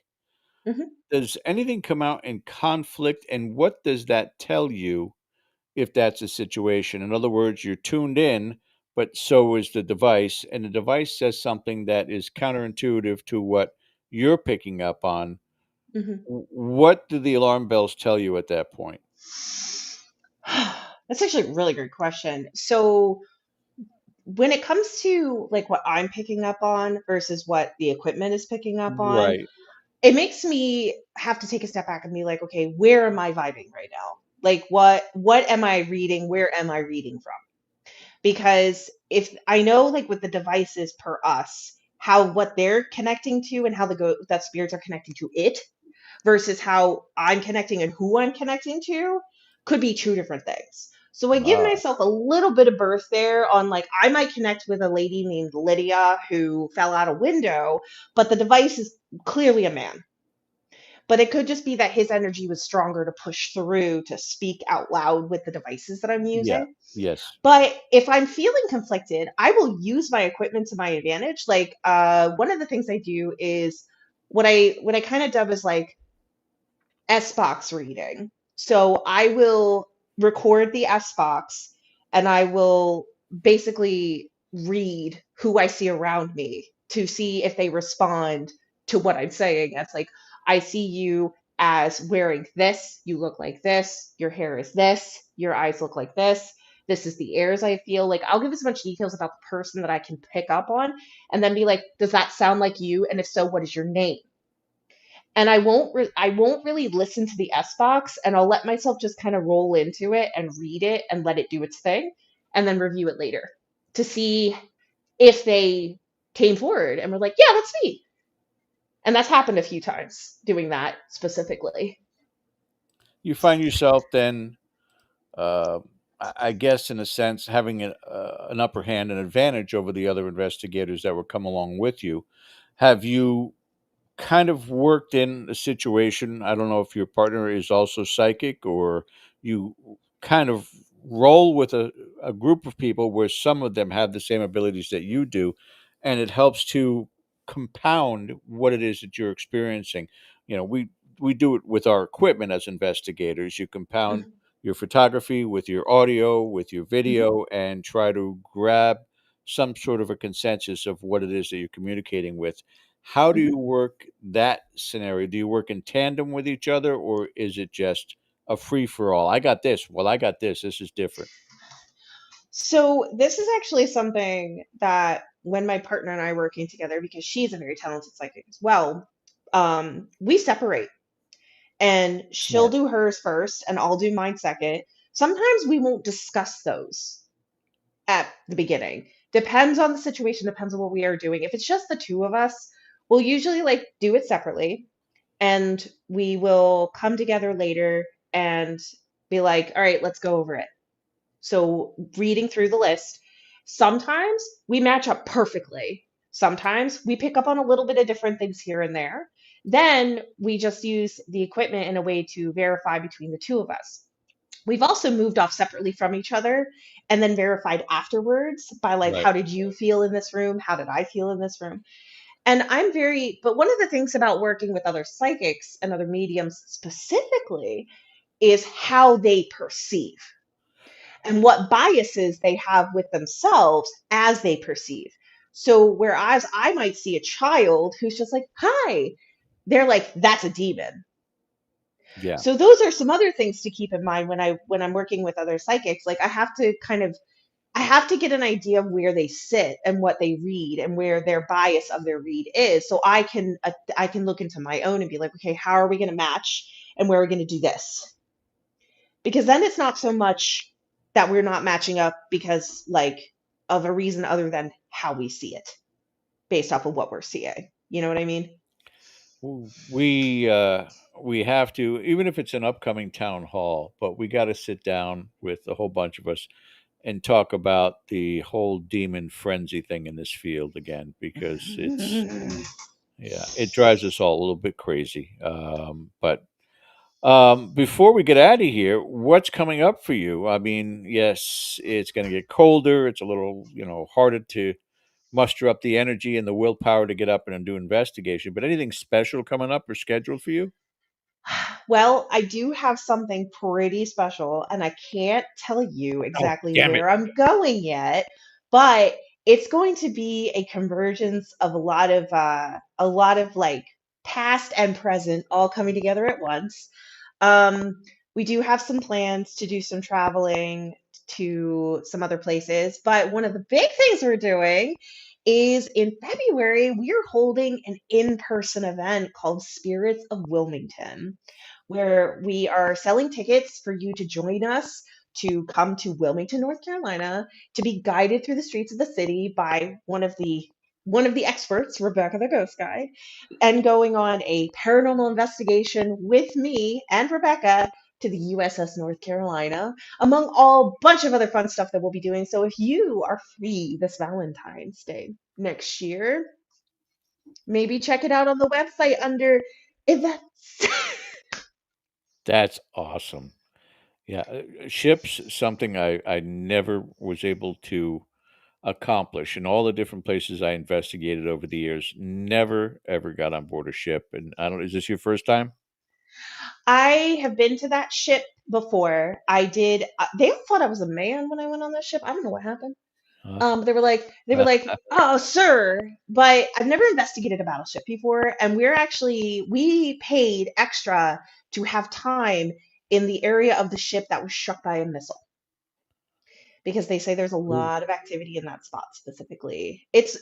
Hmm. does anything come out in conflict, and what does that tell you if that's a situation? In other words, you're tuned in, but so is the device, and the device says something that is counterintuitive to what you're picking up on. Hmm. What do the alarm bells tell you at that point? That's actually a really great question. So when it comes to like what I'm picking up on versus what the equipment is picking up on, Right. it makes me have to take a step back and be like, okay, where am I vibing right now? Like what am I reading? Where am I reading from? Because if I know like with the devices per us, how what they're connecting to and how that spirits are connecting to it, versus how I'm connecting and who I'm connecting to could be two different things. So I give Ah, myself a little bit of berth there on like I might connect with a lady named Lydia who fell out a window, but the device is clearly a man. But it could just be that his energy was stronger to push through to speak out loud with the devices that I'm yeah, using. yes. But if I'm feeling conflicted, I will use my equipment to my advantage. Like one of the things I do is what I kind of dub as like S box reading. So I will record the S box and I will basically read who I see around me to see if they respond to what I'm saying. It's like, I see you as wearing this, you look like this, your hair is this, your eyes look like this is the airs I feel. Like, I'll give as much details about the person that I can pick up on and then be like, does that sound like you? And if so, what is your name? And I won't really listen to the S box, and I'll let myself just kind of roll into it and read it and let it do its thing and then review it later to see if they came forward and were like, yeah, that's me. And that's happened a few times doing that specifically. You find yourself then, uh, I guess, in a sense, having an upper hand, an advantage over the other investigators that were come along with you. Have you kind of worked in a situation? I don't know if your partner is also psychic, or you kind of roll with a group of people where some of them have the same abilities that you do, and it helps to compound what it is that you're experiencing. We do it with our equipment as investigators. You compound Mhm, your photography with your audio, with your mhm, video, and try to grab some sort of a consensus of what it is that you're communicating with. How do mhm. you work that scenario? Do you work in tandem with each other, or is it just a free for all? I got this. Well, I got this. This is different. So this is actually something that when my partner and I are working together, because she's a very talented psychic as well, we separate and she'll Smart. do hers first and I'll do mine second. Sometimes we won't discuss those at the beginning. Depends on the situation, depends on what we are doing. If it's just the two of us, we'll usually like do it separately and we will come together later and be like, all right, let's go over it. So, reading through the list, sometimes we match up perfectly. Sometimes we pick up on a little bit of different things here and there. Then we just use the equipment in a way to verify between the two of us. We've also moved off separately from each other and then verified afterwards by like, Right. how did you feel in this room? How did I feel in this room? And but one of the things about working with other psychics and other mediums specifically is how they perceive and what biases they have with themselves as they perceive. So, whereas I might see a child who's just like, hi, they're like, that's a demon. Yeah. So those are some other things to keep in mind when I'm working with other psychics. Like I have to get an idea of where they sit and what they read and where their bias of their read is, so I can look into my own and be like, okay, how are we going to match and where are we going to do this? Because then it's not so much that we're not matching up because like of a reason other than how we see it based off of what we're seeing. You know what I mean? We have to, even if it's an upcoming town hall, but we got to sit down with a whole bunch of us and talk about the whole demon frenzy thing in this field again, because it's, yeah, it drives us all a little bit crazy. But before we get out of here, what's coming up for you? I mean, yes, it's going to get colder. It's a little, harder to muster up the energy and the willpower to get up and do investigation. But anything special coming up or scheduled for you? Well, I do have something pretty special, and I can't tell you Oh, exactly damn it. where I'm going yet, but it's going to be a convergence of a lot of like past and present all coming together at once. We do have some plans to do some traveling to some other places, but one of the big things we're doing is in February, we are holding an in-person event called Spirits of Wilmington, where we are selling tickets for you to join us to come to Wilmington, North Carolina, to be guided through the streets of the city by one of the one of the experts, Rebecca the Ghost Guide, and going on a paranormal investigation with me and Rebecca to the USS North Carolina, among all bunch of other fun stuff that we'll be doing. So if you are free this Valentine's Day next year, maybe check it out on the website under events. That's awesome. Yeah, ships, something I never was able to accomplish in all the different places I investigated over the years. Never ever got on board a ship, and I don't. Is this your first time? I have been to that ship before. I did. They all thought I was a man when I went on that ship. I don't know what happened. Uh, They were like, oh, sir, but I've never investigated a battleship before, and we paid extra to have time in the area of the ship that was struck by a missile because they say there's a Ooh. lot of activity in that spot specifically. It's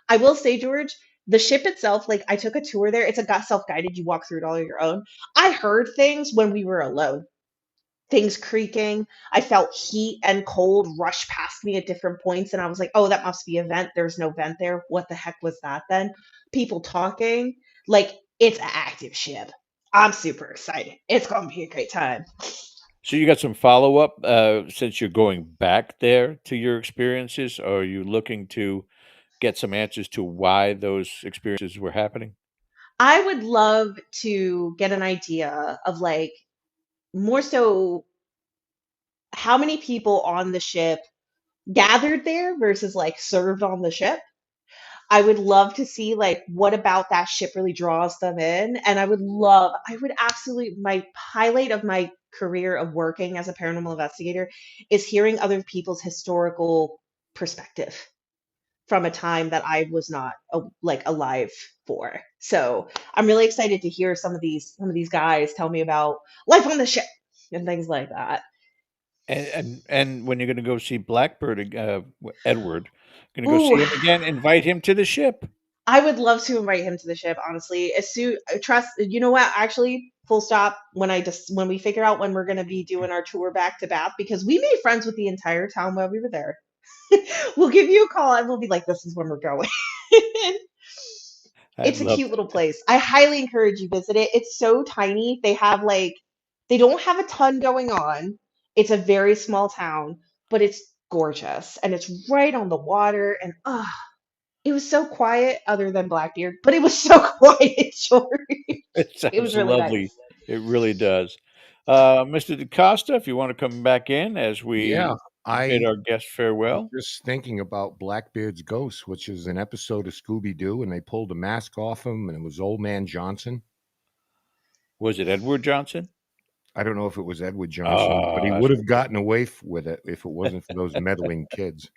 I will say, George, the ship itself, like I took a tour there. It's a self-guided, you walk through it all on your own. I heard things when we were alone. Things creaking. I felt heat and cold rush past me at different points, and I was like, "Oh, that must be a vent. There's no vent there. What the heck was that then?" People talking. Like, it's an active ship. I'm super excited. It's gonna be a great time. So you got some follow up since you're going back there to your experiences. Are you looking to get some answers to why those experiences were happening? I would love to get an idea of like more so how many people on the ship gathered there versus like served on the ship. I would love to see like what about that ship really draws them in. And I would absolutely, my highlight of my career of working as a paranormal investigator is hearing other people's historical perspective from a time that I was not like alive for. So I'm really excited to hear some of these guys tell me about life on the ship and things like that. And when you're going to go see Blackbird, Edward, going to go Ooh, see him again, invite him to the ship. I would love to invite him to the ship, honestly. As soon trust, you know what? Actually, full stop. When we figure out when we're going to be doing our tour back to Bath, because we made friends with the entire town while we were there. We'll give you a call and we'll be like, "This is when we're going." I'd It's a love cute little place. I highly encourage you visit it. It's so tiny. They don't have a ton going on. It's a very small town, but it's gorgeous and it's right on the water and it was so quiet other than Blackbeard, but it was so quiet, George. it It was sounds really nice. lovely. It really does. Mr. DaCosta, if you want to come back in as Yeah, we bid I our guest was farewell. just thinking about Blackbeard's Ghost, which is an episode of Scooby Doo, and they pulled a mask off him, and it was Old Man Johnson. Was it Edward Johnson? I don't know if it was Edward Johnson, but he Ah, would have gotten away with it if it wasn't for those meddling kids.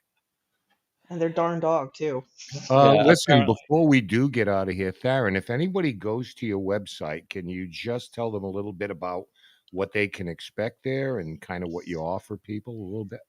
And their darn dog, too. yeah, Listen, apparently. before we do get out of here, Tharyn, if anybody goes to your website, can you just tell them a little bit about what they can expect there and kind of what you offer people a little bit?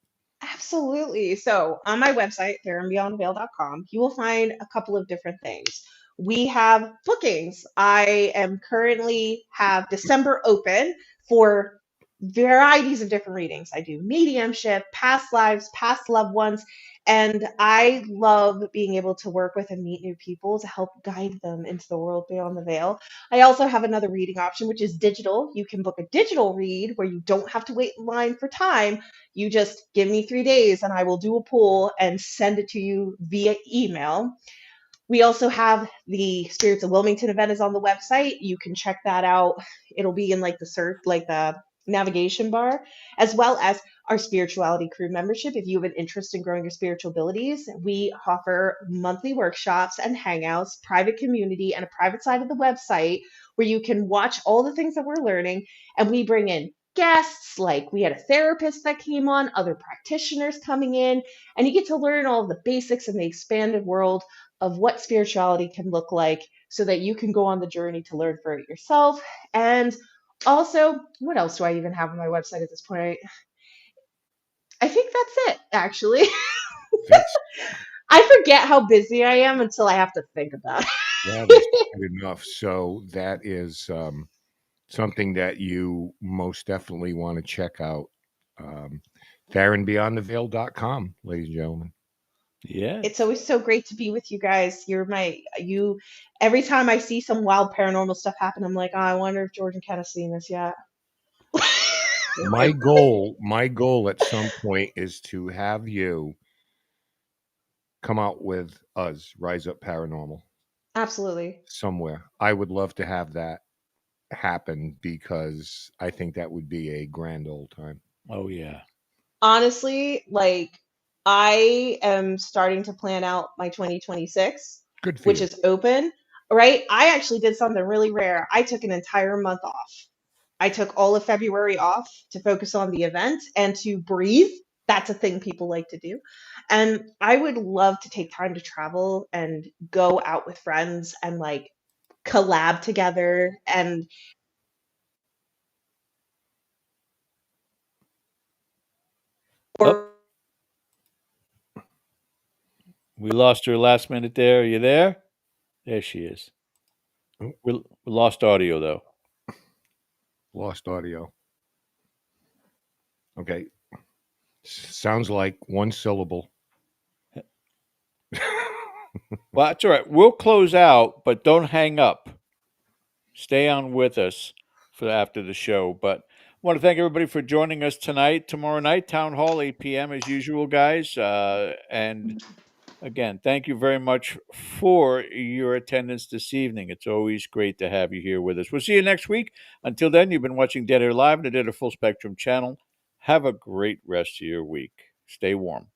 Absolutely. So on my website, therambeyondveil.com, you will find a couple of different things. We have bookings. I am currently have December open for varieties of different readings. I do mediumship, past lives, past loved ones, and I love being able to work with and meet new people to help guide them into the world beyond the veil. I also have another reading option, which is digital. You can book a digital read where you don't have to wait in line for time. You just give me 3 days and I will do a pull and send it to you via email. We also have the Spirits of Wilmington event is on the website. You can check that out. It'll be in like the search, like the navigation bar, as well as our spirituality crew membership. If you have an interest in growing your spiritual abilities, we offer monthly workshops and hangouts, private community, and a private side of the website where you can watch all the things that we're learning. And we bring in guests, like we had a therapist that came on, other practitioners coming in, and you get to learn all of the basics in the expanded world of what spirituality can look like so that you can go on the journey to learn for it yourself. And also, what else do I even have on my website at this point? I think that's it, actually. That's I forget how busy I am until I have to think about that is it. good enough. So that is something that you most definitely want to check out. Um, TharynBeyondTheVeil.com, ladies and gentlemen. It's Yes. always so great to be with you guys. Every time I see some wild paranormal stuff happen, I'm like, oh, I wonder if George and Ken have seen this yet. My goal at some point is to have you come out with us, Rise Up Paranormal, Absolutely. somewhere. I would love to have that happen because I think that would be a grand old time. Oh yeah. Honestly, like I am starting to plan out my 2026, Good for which you. is open, right? I actually did something really rare. I took an entire month off. I took all of February off to focus on the event and to breathe. That's a thing people like to do. And I would love to take time to travel and go out with friends and like collab together and Oh, or we lost her last minute there. Are you there? There she is. Oh, We lost audio though. lost audio. Okay. Sounds like one syllable. Well, that's all right. We'll close out, but don't hang up. Stay on with us for after the show. But I want to thank everybody for joining us tonight. Tomorrow night, Town Hall, 8 p.m. as usual, guys. And again, thank you very much for your attendance this evening. It's always great to have you here with us. We'll see you next week. Until then, you've been watching Dead Air Live on the Dead Air Full Spectrum channel. Have a great rest of your week. Stay warm.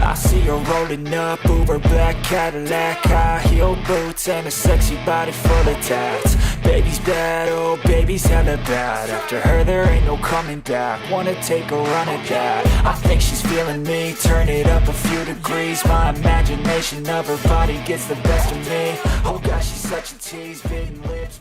I see her rolling up, Uber black Cadillac, high heel boots and a sexy body full of tats. Baby's bad, oh baby's hella bad. After her there ain't no coming back. Wanna take a run at that. I think she's feeling me, turn it up a few degrees. My imagination of her body gets the best of me. Oh gosh, she's such a tease, bitten lips.